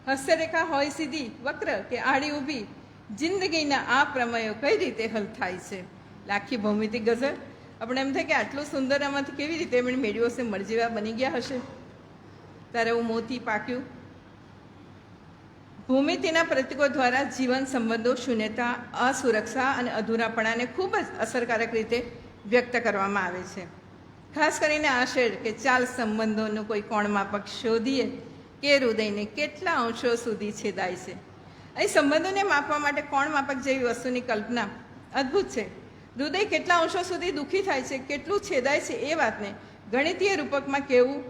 હસ્તરેખા હોય સીધી વક્ર કે આડી ઊભી, જિંદગીના આ પ્રમેયો કઈ રીતે હલ થાય છે. આખી ભૌમિતિક ગઝલ આપણે એમ થાય કે આટલું સુંદર આમાંથી કેવી રીતે એમણે મેળવ્યો હશે, મરજીવા બની ગયા હશે. ત્યારે હું મોતી પાક્યું. ભૂમિતિના પ્રતીકો દ્વારા જીવન સંબંધો, શૂન્યતા, અસુરક્ષા અને અધૂરાપણાને ખૂબ જ અસરકારક રીતે વ્યક્ત કરવામાં આવે છે. ખાસ કરીને આ શેર કે ચાલ સંબંધોનું કોઈ કોણ માપક શોધીએ, કે હૃદયને કેટલા અંશો સુધી છેદાય છે. અહીં સંબંધોને માપવા માટે કોણ માપક જેવી વસ્તુની કલ્પના અદ્ભુત છે. હૃદય કેટલા અંશો સુધી દુઃખી થાય છે, કેટલું છેદાય છે, એ વાતને ગણિતીય રૂપકમાં કહેવું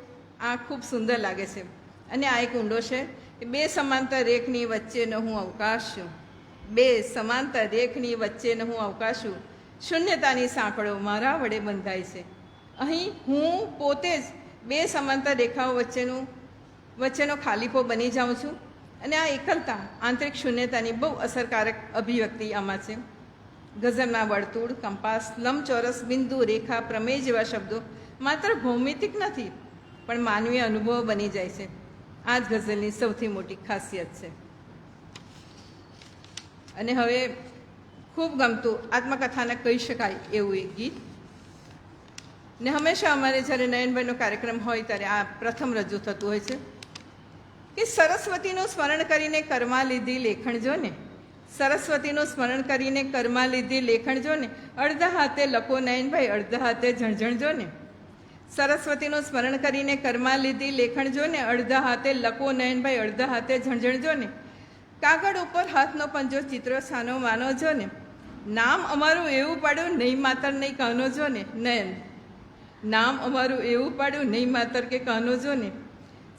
આ ખૂબ સુંદર લાગે છે. અને આ એક ઊંડો છે કે બે સમાંતર રેખની વચ્ચેનો હું અવકાશ છું, બે સમાંતર રેખની વચ્ચેનો હું અવકાશ છું, શૂન્યતાની સાંકળો મારા વડે બંધાય છે. અહીં હું પોતે જ બે સમાંતર રેખાઓ વચ્ચેનો ખાલીપો બની જાઉં છું. અને આ એકલતા, આંતરિક શૂન્યતાની બહુ અસરકારક અભિવ્યક્તિ આમાં છે. ગઝલમાં વર્તુળ, કંપાસ, લંબચોરસ, બિંદુ, રેખા, પ્રમેય જેવા શબ્દો માત્ર ભૌમિતિક નથી પણ માનવીય અનુભવો બની જાય છે. આ જ ગઝલની સૌથી મોટી ખાસિયત છે. અને હવે ખૂબ ગમતું આત્મકથાને કહી શકાય એવું એક ગીત. ને હંમેશા અમારે જ્યારે નયનભાઈનો કાર્યક્રમ હોય ત્યારે આ પ્રથમ રજૂ થતું હોય છે કે સરસ્વતીનું સ્મરણ કરીને કર્મા લીધી લેખણ જો ને, સરસ્વતીનું સ્મરણ કરીને કર્મા લીધી લેખણ જો ને, અડધા હાથે લખો નયનભાઈ, અડધા હાથે ઝણઝણ જો ને. સરસ્વતીનું સ્મરણ કરીને કર્મા લીધી લેખણ જો ને, અડધા હાથે લખો નયનભાઈ, અડધા હાથે ઝણઝણ જો ને. કાગળ ઉપર હાથનો પંજો ચિત્ર સાનો માનો જો ને, નામ અમારું એવું પાડ્યું નહીં માતર નહીં કાનો જો ને. નયન, નામ અમારું એવું પાડ્યું નહીં માતર કે કાનો જો ને.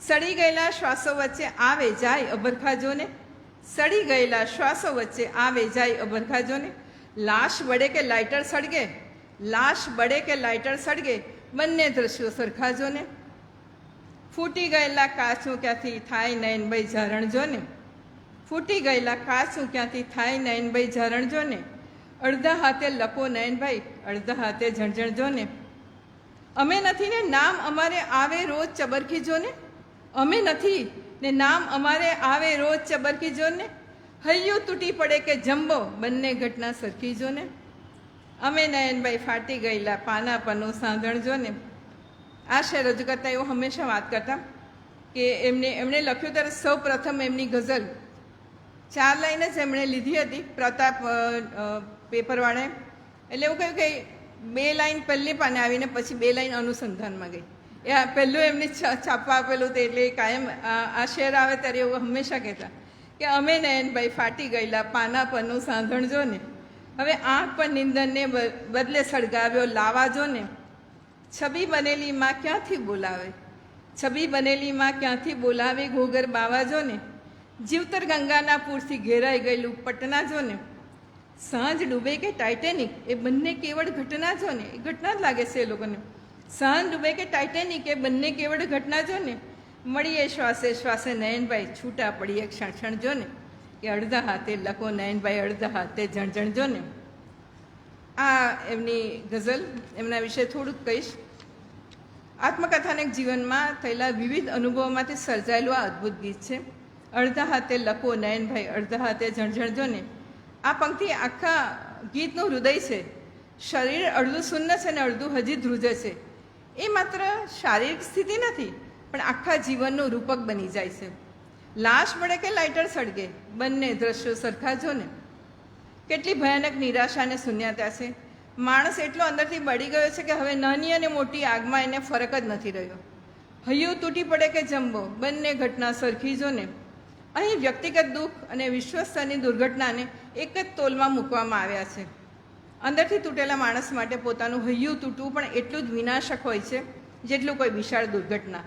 સડી ગયેલા શ્વાસો વચ્ચે આવે જાય અભરખા જો ને, સડી ગયેલા શ્વાસો વચ્ચે આવે જાય અભરખા જો ને. લાશ બળે કે લાઇટર સળગે, લાશ બળે કે લાઇટર સળગે, બંને દ્રશ્યો સરખા જો ને. ફૂટી ગયેલા કાચું ક્યાંથી થાય નયનભાઈ ઝારણ જો ને, ફૂટી ગયેલા કાચું ક્યાંથી થાય નયનભાઈ ઝારણ જો ને. અડધા હાથે લખો નયનભાઈ, અડધા હાથે ઝણઝણ જો ને. અમે નથી ને નામ અમારે આવે રોજ ચબરખી જો ને, અમે નથી ને નામ અમારે આવે રોજ ચબરખી જો ને. હૈયું તૂટી પડે કે જંબો, બંને ઘટના સરખી જો ને. અમે નયનભાઈ ફાટી ગયેલા પાના પરનું સાંધણ જો ને. આ શેર રજૂ કરતા એવું હંમેશા વાત કરતા કે એમણે લખ્યું ત્યારે સૌ પ્રથમ એમની ગઝલ 4 લાઈન જ એમણે લીધી હતી પ્રતાપ પેપરવાળાએ. એટલે એવું કહ્યું કે 2 લાઈન પહેલી પાને આવીને પછી 2 લાઈન અનુસંધાનમાં ગઈ. એ પહેલું એમને છાપવા આપેલું હતું. એટલે કાયમ આ શેર આવે ત્યારે એવું હંમેશા કહેતા કે અમે નયનભાઈ ફાટી ગયેલા પાના પરનું સાંધણ જો ને, હવે આંખ પર નિંદનને બદલે સળગાવ્યો લાવા જો ને, છબી બનેલી માં ક્યાંથી બોલાવે, છબી બનેલી માં ક્યાંથી બોલાવે ઘોઘર બાવા જો ને, જીવતર ગંગાના પૂરથી ઘેરાઈ ગયેલું પટના જો ને, સાંજ ડૂબે કે ટાઇટેનિક એ બંને કેવળ ઘટના જો ને, એ ઘટના જ લાગે છે એ લોકોને. સાંજ ડૂબે કે ટાઇટેનિક એ બંને કેવળ ઘટના જો ને, મળીએ શ્વાસે શ્વાસે નયનભાઈ છૂટા પડીએ ક્ષણ ક્ષણ જો ને, કે અડધા હાથે લખો નયનભાઈ અડધા હાથે જણજણ જો ને. આ એમની ગઝલ, એમના વિશે થોડુંક કહીશ. આત્મકથાનક જીવનમાં થયેલા વિવિધ અનુભવોમાંથી સર્જાયેલું આ અદ્ભુત ગીત છે. અડધા હાથે લખો નયનભાઈ અડધા હાથે જણજણ જો ને. આ પંક્તિ આખા ગીતનું હૃદય છે. શરીર અડધું શૂન્ય છે ને અડધું હજી ધ્રુજે છે. એ માત્ર શારીરિક સ્થિતિ નથી, પણ આખા જીવનનું રૂપક બની જાય છે. લાશ મળે કે લાઇટર સળગે, બંને દ્રશ્યો સરખા જો ને. કેટલી ભયાનક નિરાશા અને શૂન્યતા છે. માણસ એટલો અંદરથી બળી ગયો છે કે હવે નાની અને મોટી આગમાં એને ફરક જ નથી રહ્યો. હૈયું તૂટી પડે કે જંબો, બંને ઘટના સરખી જો ને. અહીં વ્યક્તિગત દુઃખ અને વિશ્વસ્તરની દુર્ઘટનાને એક જ તોલમાં મૂકવામાં આવ્યા છે. અંદરથી તૂટેલા માણસ માટે પોતાનું હૈયું તૂટવું પણ એટલું જ વિનાશક હોય છે જેટલું કોઈ વિશાળ દુર્ઘટના.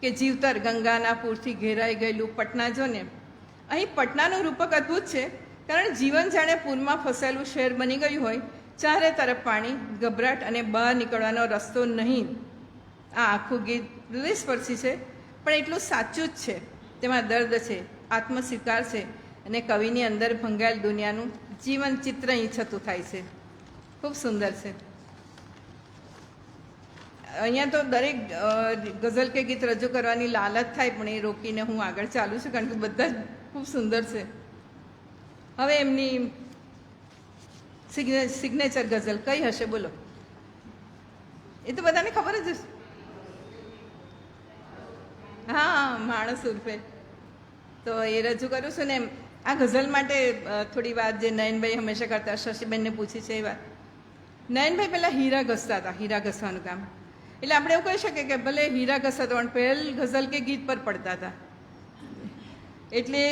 કે જીવતર ગંગાના પૂરથી ઘેરાઈ ગયેલું પટના જો ને. અહીં પટનાનું રૂપક અદ્ભુત છે, કારણ જીવન જાણે પૂરમાં ફસાયેલું શહેર બની ગયું હોય. ચારે તરફ પાણી, ગભરાટ અને બહાર નીકળવાનો રસ્તો નહીં. આ આખું ગીત હૃદયસ્પર્શી છે, પણ એટલું સાચું જ છે. તેમાં દર્દ છે, આત્મસ્વીકાર છે, અને કવિની અંદર ભંગાયેલ દુનિયાનું જીવન ચિત્ર અહીં છતું થાય છે. ખૂબ સુંદર છે. અહીંયા તો દરેક ગઝલ કે ગીત રજૂ કરવાની લાલચ થાય, પણ એ રોકીને હું આગળ ચાલું છું, કારણ કે બધા જ ખૂબ સુંદર છે. હવે એમની સિગ્નેચર ગઝલ કઈ હશે બોલો? એ તો બધાને ખબર જ હશે. હા, માણસ ઉર્ફે. તો એ રજૂ કરું છું ને. આ ગઝલ માટે થોડી વાત જે નયનભાઈ હંમેશા કરતા, શશીબેનને પૂછી છે એ વાત. નયનભાઈ પહેલાં હીરા ઘસતા હતા, હીરા ઘસવાનું કામ. એટલે આપણે એવું કહી શકીએ કે ભલે હીરા ઘસતા હતા, પણ પહેલ ગઝલ કે ગીત પર પડતા હતા. એટલે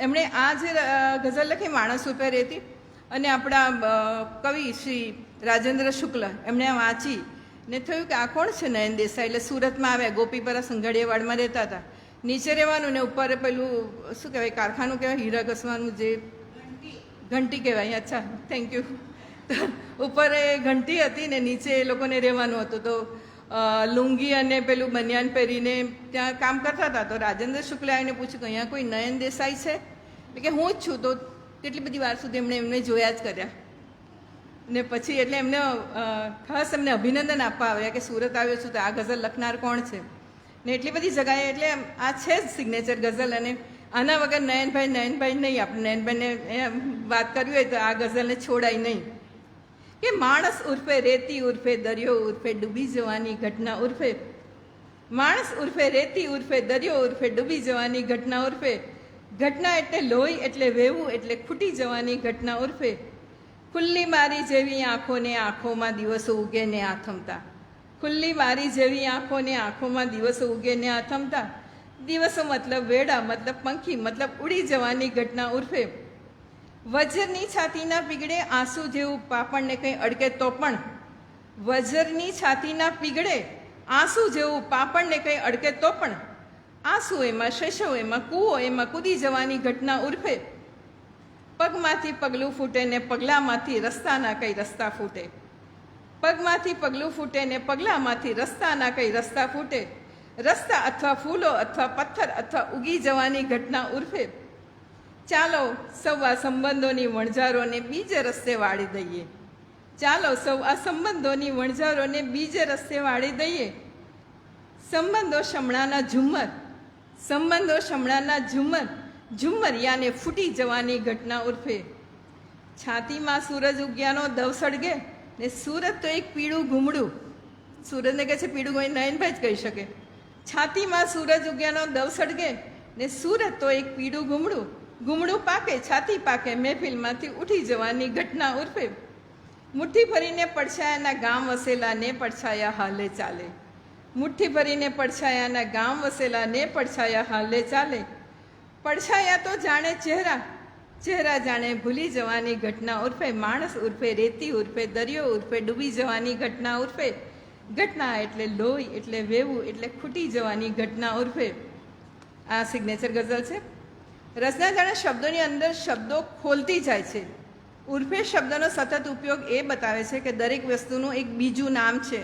એમણે આ જે ગઝલ લખી માણસ ઉપર રહેતી, અને આપણા કવિ શ્રી રાજેન્દ્ર શુક્લ એમણે વાંચી ને થયું કે આ કોણ છે નયન દેસાઈ. એટલે સુરતમાં આવ્યા, ગોપીપરા સંઘાડિયાવાડમાં રહેતા હતા. નીચે રહેવાનું ને ઉપર પેલું શું કહેવાય કારખાનું કહેવાય હીરા ઘસવાનું, જે ઘંટી કહેવાય. અચ્છા, થેન્ક યુ. ઉપર એ ઘંટી હતી ને નીચે એ લોકોને રહેવાનું હતું. તો લુંગી અને પેલું બનિયાન પહેરીને ત્યાં કામ કરતા હતા. તો રાજેન્દ્ર શુક્લે આવીને પૂછ્યું કે અહીંયા કોઈ નયન દેસાઈ છે? એટલે કે હું જ છું. તો કેટલી બધી વાર સુધી એમને જોયા જ કર્યા. ને પછી એટલે એમને ખાસ એમને અભિનંદન આપવા આવ્યા કે સુરત આવ્યો છું તો આ ગઝલ લખનાર કોણ છે. ને એટલી બધી જગાએ એટલે આ છે જ સિગ્નેચર ગઝલ. અને આના વગર નયનભાઈ નહીં. આપણે નયનભાઈને વાત કરવી હોય તો આ ગઝલને છોડાય નહીં. કે માણસ ઉર્ફે રેતી ઉર્ફે દરિયો ઉર્ફે ડૂબી જવાની ઘટના ઉર્ફે, માણસ ઉર્ફે રેતી ઉર્ફે દરિયો ઉર્ફે ડૂબી જવાની ઘટના ઉર્ફે, ઘટના એટલે લોહી એટલે વેવું એટલે ખૂટી જવાની ઘટના ઉર્ફે, ખુલ્લી મારી જેવી આંખોને આંખોમાં દિવસો ઉગે ને આથમતા, ખુલ્લી મારી જેવી આંખોને આંખોમાં દિવસો ઉગે ને આથમતા, દિવસો મતલબ વેડા મતલબ પંખી મતલબ ઉડી જવાની ઘટના ઉર્ફે, વજ્રની છાતીના પીગળે આંસુ જેવું પાપણને કંઈ અડકે તો પણ, વજ્રની છાતીના પીગળે આંસુ જેવું પાપણને કંઈ અડકે તો પણ, આંસુ એમાં શૈશવ એમાં કૂવો એમાં કૂદી જવાની ઘટના ઉર્ફે, પગમાંથી પગલું ફૂટે ને પગલામાંથી રસ્તાના કંઈ રસ્તા ફૂટે, પગમાંથી પગલું ફૂટે ને પગલામાંથી રસ્તાના કંઈ રસ્તા ફૂટે, રસ્તા અથવા ફૂલો અથવા પથ્થર અથવા ઉગી જવાની ઘટના ઉર્ફે, ચાલો સૌ આ સંબંધોની વણઝારોને બીજે રસ્તે વાળી દઈએ, ચાલો સૌ આ સંબંધોની વણઝારોને બીજે રસ્તે વાળી દઈએ, સંબંધો શમણાના ઝુમ્મર, સંબંધો શમણાના ઝુમ્મર, ઝુમ્મરિયાને ફૂટી જવાની ઘટના ઉર્ફે, છાતીમાં સૂરજ ઉગ્યાનો દવ સળગે ને સુરત તો એક પીળું ઘૂમડું, સુરતને કહે છે પીળું કોઈ નયનભાઈ જ કહી શકે, છાતીમાં સૂરજ ઉગ્યાનો દવ સળગે ને સુરત તો એક પીળું ઘૂમડું, ગુમડું પાકે છાતી પાકે મહેફિલમાંથી ઉઠી જવાની ઘટના ઉર્ફે મુઠ્ઠી ભરીને પડછાયાના ગામ વસેલા ને પડછાયા હાલે ચાલે. મુઠ્ઠી ભરીને પડછાયાના ગામ વસેલા ને પડછાયા હાલે ચાલે. પડછાયા તો જાણે ચહેરા, ચહેરા જાણે ભૂલી જવાની ઘટના ઉર્ફે માણસ ઉર્ફે રેતી ઉર્ફે દરિયો ઉર્ફે ડૂબી જવાની ઘટના ઉર્ફે ઘટના એટલે લોહી એટલે વેવું એટલે ખૂટી જવાની ઘટના ઉર્ફે. આ સિગ્નેચર ગઝલ છે. રચના જાણે શબ્દોની અંદર શબ્દો ખોલતી જાય છે. ઉર્ફે શબ્દનો સતત ઉપયોગ એ બતાવે છે કે દરેક વસ્તુનું એક બીજું નામ છે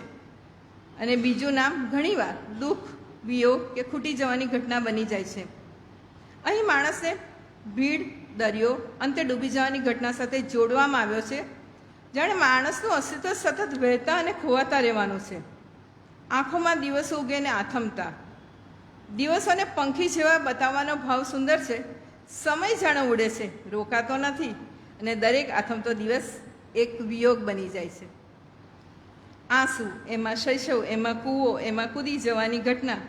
અને બીજું નામ ઘણીવાર દુઃખ, વિયોગ કે ખૂટી જવાની ઘટના બની જાય છે. અહીં માણસને ભીડ, દરિયો, અંતે ડૂબી જવાની ઘટના સાથે જોડવામાં આવ્યો છે. જાણે માણસનું અસ્તિત્વ સતત વહેતા અને ખોવાતા રહેવાનું છે. આંખોમાં દિવસો ઉગે ને આથમતા. દિવસોને પંખી જેવા બતાવવાનો ભાવ સુંદર છે. સમય જાણે ઉડે છે, રોકાતો નથી અને દરેક આથમતો દિવસ એક વિયોગ બની જાય છે. આંસુ, એમાં શૈશવ, એમાં કૂવો, એમાં કૂદી જવાની ઘટના.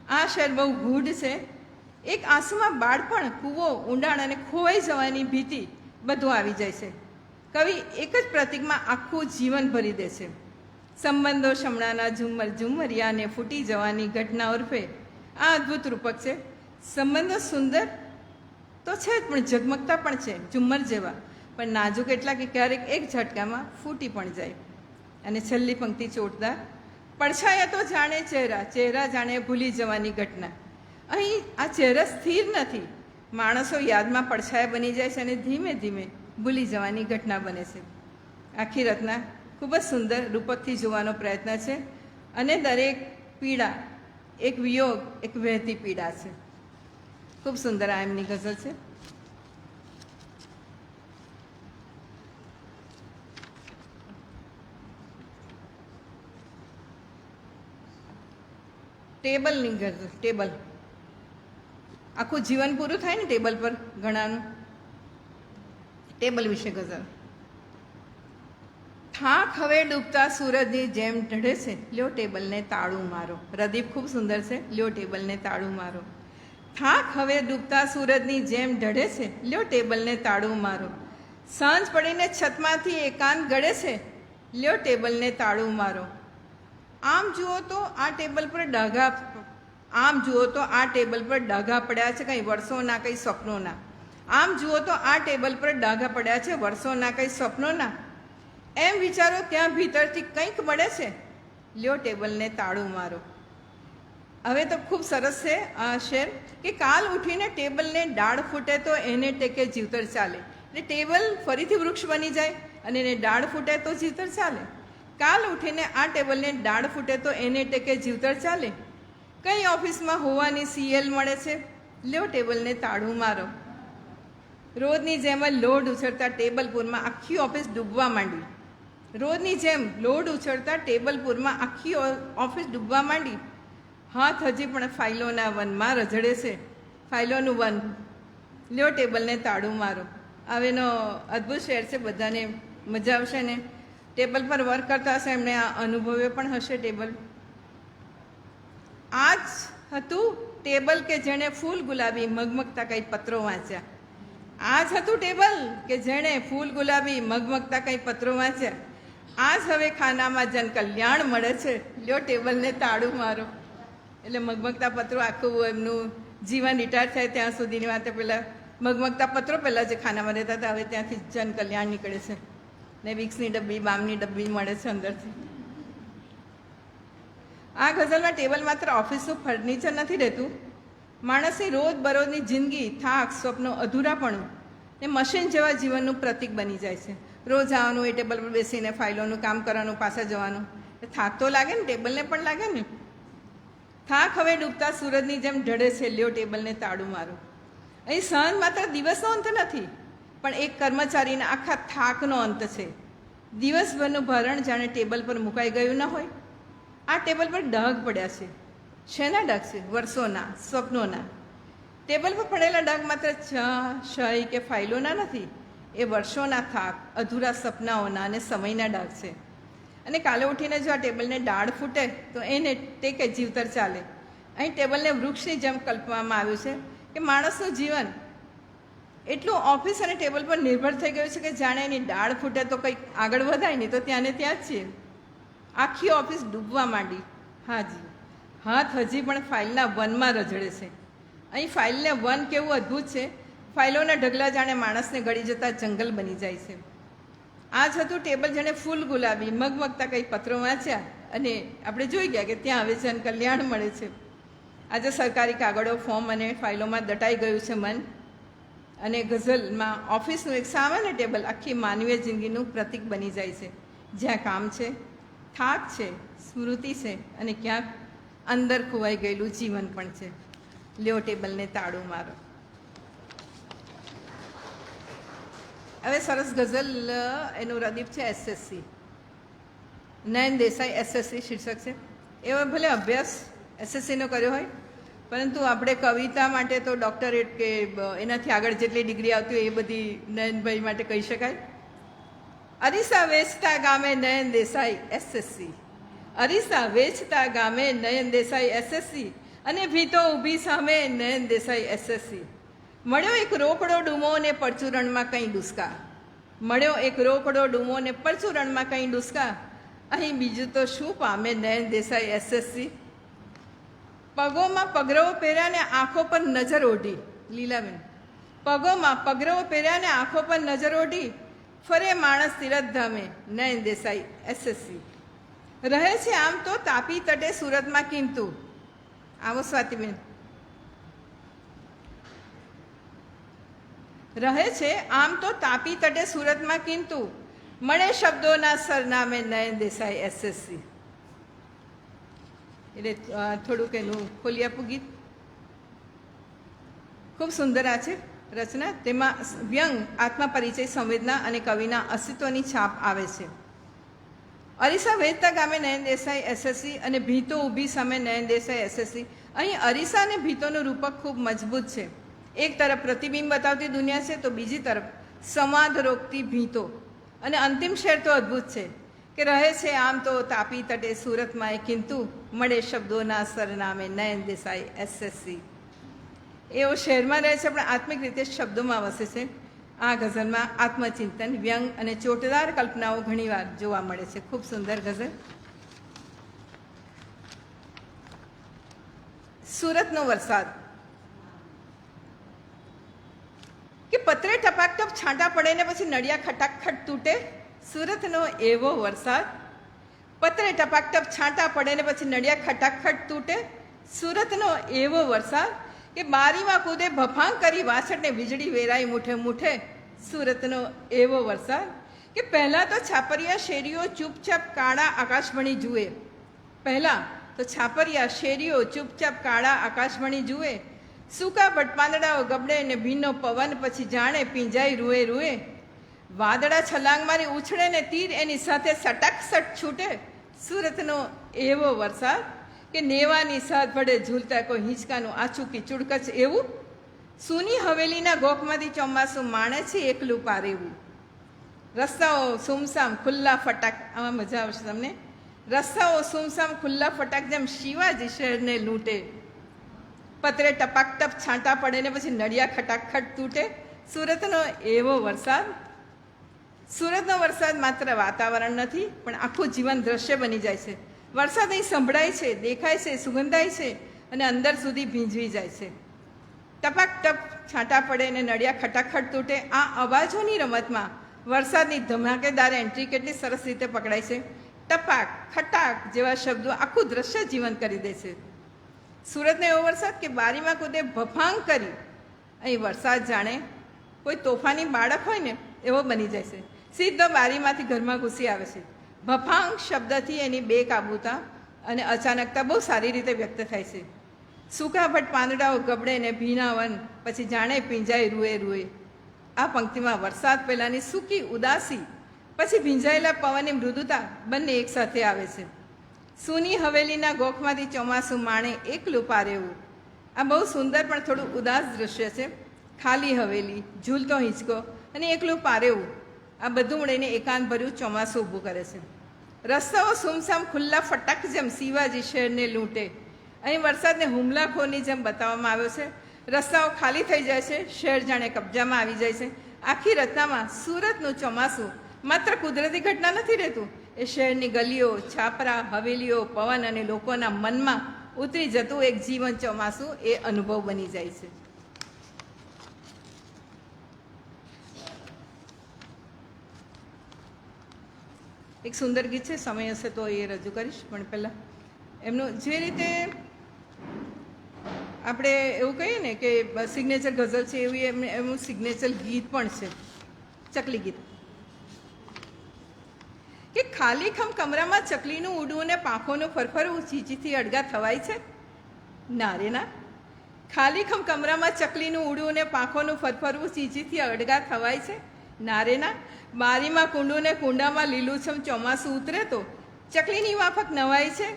આ શેર બહુ ગૂઢ છે. એક આંસુમાં બાળપણ, કૂવો, ઊંડાણ અને ખોવાઈ જવાની ભીતિ બધું આવી જાય છે. કવિ એક જ પ્રતીકમાં આખું જીવન ભરી દે છે. સંબંધો શમણાના ઝુમ્મર ઝુમ્મરિયાને ફૂટી જવાની ઘટના ઉર્ફે આ અદ્ભુત રૂપક છે. સંબંધો સુંદર તો છે જ પણ ઝગમગતા પણ છે, ઝુમ્મર જેવા, પણ નાજુક એટલા કે ક્યારેક એક ઝટકામાં ફૂટી પણ જાય. અને છેલ્લી પંક્તિ ચોટદાર. પડછાયા તો જાણે ચહેરા, ચહેરા જાણે ભૂલી જવાની ઘટના. અહીં આ ચહેરા સ્થિર નથી. માણસો યાદમાં પડછાયા બની જાય છે અને ધીમે ધીમે ભૂલી જવાની ઘટના બને છે. આખી રચના ખૂબ જ સુંદર રૂપકથી જોવાનો પ્રયત્ન છે અને દરેક પીડા એક વિયોગ, એક વહેતી પીડા છે. ખૂબ સુંદર આ એમની ગઝલ છે. ટેબલની ગઝલ. ટેબલ આખું જીવન પૂરું થાય ને ટેબલ પર ઘણાનું. ટેબલ વિશે ગઝલ. થાક હવે ડૂબતા સૂરજની જેમ ઢળે છે, લ્યો ટેબલને તાળું મારો. રદીપ ખૂબ સુંદર છે. લ્યો ટેબલને તાળું મારો. થાક હવે ડૂબતા સૂરજની જેમ ઢળે છે, લ્યો ટેબલને તાળું મારો. સાંજ પડીને છતમાંથી એકાંત ગળે છે, લ્યો ટેબલને તાળું મારો. આમ જુઓ તો આ ટેબલ પર ડાઘા પડ્યા છે, કંઈ વર્ષોના, કંઈ સ્વપ્નોના. આમ જુઓ તો આ ટેબલ પર ડાઘા પડ્યા છે, વર્ષોના, કંઈ સ્વપ્નોના. એમ વિચારો ત્યાં ભીતરથી કંઈક મળે છે, લ્યો ટેબલને તાળું મારો. હવે તો ખૂબ સરસ છે આ શેર કે કાલ ઉઠીને ટેબલને ડાળ ફૂટે તો એને ટેકે જીવતર ચાલે. એટલે ટેબલ ફરીથી વૃક્ષ બની જાય અને એને ડાળ ફૂટે તો જીવતર ચાલે. કાલ ઉઠીને આ ટેબલને ડાળ ફૂટે તો એને ટેકે જીવતર ચાલે. કઈ ઓફિસમાં હોવાની સીએલ મળે છે, લ્યો ટેબલને તાળું મારો. રોજની જેમ લોડ ઉછળતા ટેબલપુરમાં આખી ઓફિસ ડૂબવા માંડી. રોજની જેમ લોડ ઉછળતા ટેબલપુરમાં આખી ઓફિસ ડૂબવા માંડી. હાથ હજી પણ ફાઇલોના વનમાં રઝળે છે, ફાઇલોનું વન, લ્યો ટેબલને તાળું મારો. હવેનો અદ્ભુત શેર છે, બધાને મજા આવશે ને. ટેબલ પર વર્ક કરતા હશે એમણે આ અનુભવ્યો પણ હશે ટેબલ. આ જ હતું ટેબલ કે જેણે ફૂલ ગુલાબી મગમગતા કંઈ પત્રો વાંચ્યા. આ જ હતું ટેબલ કે જેણે ફૂલ ગુલાબી મગમગતા કંઈ પત્રો વાંચ્યા. આ જ હવે ખાનામાં જન કલ્યાણ મળે છે, લ્યો ટેબલને તાળું મારો. એટલે મગમગતા પત્રો આખું એમનું જીવન રિટાયર થાય ત્યાં સુધીની વાત. પહેલાં મગમગતા પત્રો પહેલાં જે ખાનામાં રહેતા હતા, હવે ત્યાંથી જન કલ્યાણ નીકળે છે ને વિક્સની ડબ્બી, બામની ડબ્બી મળે છે અંદરથી. આ ગઝલમાં ટેબલ માત્ર ઓફિસનું ફર્નિચર નથી રહેતું, માણસની રોજબરોજની જિંદગી, થાક, સ્વપ્નો, અધૂરાપણું એ મશીન જેવા જીવનનું પ્રતીક બની જાય છે. રોજ આવવાનું, એ ટેબલ પર બેસીને ફાઇલોનું કામ કરવાનું, પાછા જવાનું. એ થાક તો લાગે ને, ટેબલને પણ લાગે ને. થાક હવે ડૂબતા સૂરજની જેમ ઢળે છે, લ્યો ટેબલને તાળું મારો. અહીં સહન માત્ર દિવસનો અંત નથી, પણ એક કર્મચારીના આખા થાકનો અંત છે. દિવસભરનું ભારણ જાણે ટેબલ પર મુકાઈ ગયું ન હોય. આ ટેબલ પર ડાઘ પડ્યા છે. શેના ડાઘ છે? વર્ષોના, સ્વપ્નોના. ટેબલ પર પડેલા ડાઘ માત્ર શય કે ફાઇલોના નથી, એ વર્ષોના થાક, અધૂરા સપનાઓના અને સમયના ડાઘ છે. અને કાલે ઉઠીને જો આ ટેબલને ડાળ ફૂટે તો એને ટેકે જીવતર ચાલે. અહીં ટેબલને વૃક્ષની જેમ કલ્પવામાં આવ્યું છે કે માણસનું જીવન એટલું ઓફિસ અને ટેબલ પર નિર્ભર થઈ ગયું છે કે જાણે એની દાળ ફૂટે તો કંઈક આગળ વધાય નહીં, તો ત્યાં ને ત્યાં જ છીએ. આખી ઓફિસ ડૂબવા માંડી. હાજી, હાથ હજી પણ ફાઇલના વનમાં રઝળે છે. અહીં ફાઇલને વન કેવું અદ્ભુત છે. ફાઇલોના ઢગલા જાણે માણસને ગળી જતા જંગલ બની જાય છે. આ જ હતું ટેબલ, જેણે ફૂલ ગુલાબી મગમગતા કંઈ પત્રો વાંચ્યા અને આપણે જોઈ ગયા કે ત્યાં હવે જન કલ્યાણ મળે છે. આજે સરકારી કાગળો, ફોર્મ અને ફાઇલોમાં દટાઈ ગયું છે મન, અને ગઝલમાં ઓફિસનું એક સામાન્ય ટેબલ આખી માનવીય જિંદગીનું પ્રતીક બની જાય છે, જ્યાં કામ છે, થાક છે, સ્મૃતિ છે અને ક્યાંક અંદર ખોવાઈ ગયેલું જીવન પણ છે. લ્યો ટેબલને તાળું મારો. હવે સરસ ગઝલ, એનું રદીપ છે એસએસસી, નયન દેસાઈ એસએસસી શીર્ષક છે. એવો ભલે અભ્યાસ એસએસસીનો કર્યો હોય, પરંતુ આપણે કવિતા માટે તો ડૉક્ટરેટ કે એનાથી આગળ જેટલી ડિગ્રી આવતી હોય એ બધી નયનભાઈ માટે કહી શકાય. અરીસા વેચતા ગામે નયન દેસાઈ એસએસસી, અરીસા વેચતા ગામે નયન દેસાઈ એસએસસી, અને ભીતો ઊભી સામે નયન દેસાઈ એસએસસી. મળ્યો એક રોકડો ડૂમો ને પરચુરણમાં કંઈ ડુસકા, મળ્યો એક રોકડો ડૂમો ને પરચુરણમાં કંઈ ડુસકા, અહીં બીજું તો શું પામે નયન દેસાઈ એસએસસી. પગોમાં પગરવો પહેર્યા ને આંખો પર નજર ઓઢી, લીલાબેન, પગોમાં પગરવો પહેર્યા ને આંખો પર નજર ઓઢી, ફરે માણસ તીરથધામે નયન દેસાઈ એસએસસી. રહે છે આમ તો તાપી તટે સુરતમાં કિંતુ. આવો સ્વાતિબેન. રહે છે આમ તો તાપી તટે સુરતમાં કિંતુ, મળે શબ્દોના સરનામે નયન દેસાઈ એસએસસી. એટલે થોડુંક એનું ખોલી આપું ગીત. ખૂબ સુંદર આ છે રચના. તેમાં વ્યંગ, આત્મપરિચય, સંવેદના અને કવિના અસ્તિત્વની છાપ આવે છે. અરીસા વેચતા ગામે નયન દેસાઈ એસએસસી અને ભીતો ઊભી સામે નયન દેસાઈ એસએસસી. અહીં અરીસા અને ભીતોનું રૂપક ખૂબ મજબૂત છે. એક તરફ પ્રતિબિંબ બતાવતી દુનિયા છે, તો બીજી તરફ સંવાદ રોકતી ભીતો. અને અંતિમ શેર તો અદ્ભુત છે કે રહે છે આમ તો તાપી તટે સુરતમાં કિંતુ, મળે શબ્દોના સરનામે નયન દેસાઈ એસએસસી. એવો શહેરમાં રહે છે પણ આત્મિક રીતે શબ્દોમાં વસે છે. આ ગઝલમાં આત્મચિંતન, વ્યંગ અને ચોટદાર કલ્પનાઓ ઘણીવાર જોવા મળે છે. ખૂબ સુંદર ગઝલ. સુરતનો વરસાદ. કે પતરે ટપાકટપ છાંટા પડે ને પછી નળિયા ખટાખટ તૂટે, સુરતનો એવો વરસાદ. પતરે ટપાકટપ છાંટા પડે ને પછી નળિયા ખટાખટ તૂટે, સુરતનો એવો વરસાદ. કે બારીમાં કૂદે ભફાંગ કરી વાછડને વીજળી વેરાઈ મૂઠે મૂઠે, સુરતનો એવો વરસાદ. કે પહેલાં તો છાપરિયા શેરીઓ ચૂપચાપ કાળા આકાશમણી જુએ, પહેલાં તો છાપરિયા શેરીઓ ચૂપચાપ કાળા આકાશમણી જુએ, સૂકા ભટપાંદડાઓ ગબડે ને ભીનો પવન પછી જાણે પીંજાઈ રૂએ રૂએ, વાદળા છલાંગ મારી ઉછળે ને તીર એની સાથે સટાકસટ છૂટે, સુરતનો એવો વરસાદ. કે નેવાની સાથ વડે ઝૂલતા કોઈ હિંચકાનું આછું કીચુડકચ એવું, સૂની હવેલીના ગોખમાંથી ચોમાસું માણે છે એકલું પારેવું. રસ્તાઓ સુમસામ ખુલ્લા ફટાક, આમાં મજા આવશે તમને. રસ્તાઓ સુમસામ ખુલ્લા ફટાક જેમ શિવાજી શહેરને લૂંટે, પતરે ટપાકટપ છાંટા પડે ને પછી નળિયા ખટાખટ તૂટે, સુરતનો એવો વરસાદ. સુરતનો વરસાદ માત્ર વાતાવરણ નથી પણ આખું જીવન દ્રશ્ય બની જાય છે. વરસાદ અહીં સંભળાય છે, દેખાય છે, સુગંધાય છે અને અંદર સુધી ભીંજવી જાય છે. ટપાક ટપ છાંટા પડે અને નળિયા ખટાખટ તૂટે, આ અવાજોની રમતમાં વરસાદની ધમાકેદાર એન્ટ્રી કેટલી સરસ રીતે પકડાય છે. ટપાક, ખટાક જેવા શબ્દો આખું દ્રશ્ય જીવંત કરી દે છે. સુરતનો એવો વરસાદ કે બારીમાં કૂદે ભફાંગ કરી, અહીં વરસાદ જાણે કોઈ તોફાની બાળક હોય ને એવો બની જાય છે. સીધો બારીમાંથી ઘરમાં ઘૂસી આવે છે. ભફાંગ શબ્દથી એની બેકાબૂતા અને અચાનકતા બહુ સારી રીતે વ્યક્ત થાય છે. સૂકા ભટ પાંદડાઓ ગબડે ને ભીના વન પછી જાણે પીંજાય રૂએ રૂએ. આ પંક્તિમાં વરસાદ પહેલાંની સૂકી ઉદાસી પછી ભીંજાયેલા પવનની મૃદુતા બંને એકસાથે આવે છે. સૂની હવેલીના ગોખમાંથી ચોમાસું માણે એકલું પારેવું. આ બહુ સુંદર પણ થોડું ઉદાસ દ્રશ્ય છે. ખાલી હવેલી, ઝૂલતો હિંચકો અને એકલું પારેવું, આ બધું મળીને એકાંત ભર્યું ચોમાસું ઊભું કરે છે. રસ્તાઓ સુમસામ ખુલ્લા ફટાક જેમ શિવાજી શહેરને લૂંટે, અહીં વરસાદને હુમલાખોરની જેમ બતાવવામાં આવ્યો છે. રસ્તાઓ ખાલી થઈ જાય છે, શહેર જાણે કબજામાં આવી જાય છે. આખી રચનામાં સુરતનું ચોમાસું માત્ર કુદરતી ઘટના નથી રહેતું, એ શહેરની ગલીઓ, છાપરા, હવેલીઓ, પવન અને લોકોના મનમાં ઉતરી જતું એક જીવન ચોમાસું એ અનુભવ બની જાય છે. એક સુંદર ગીત છે, સમય હશે તો એ રજૂ કરીશ, પણ પહેલાં એમનું જે રીતે આપણે એવું કહીએ ને કે સિગ્નેચર ગઝલ છે, એવી એમનું સિગ્નેચર ગીત પણ છે, ચકલી ગીત. કે ખાલી ખમ કમરામાં ચકલીનું ઉડવું ને પાંખોનું ફરફરવું ચીચીથી અડગા થવાય છે. ના રે ના, ખાલી ખમ કમરામાં ચકલીનું ઉડવું ને પાંખોનું ફરફરવું ચીચીથી અડગા થવાય છે. ના રે ના, બારીમાં કુંડું ને કુંડામાં લીલુંછમ ચોમાસું ઉતરે તો ચકલીની માફક નવાય છે.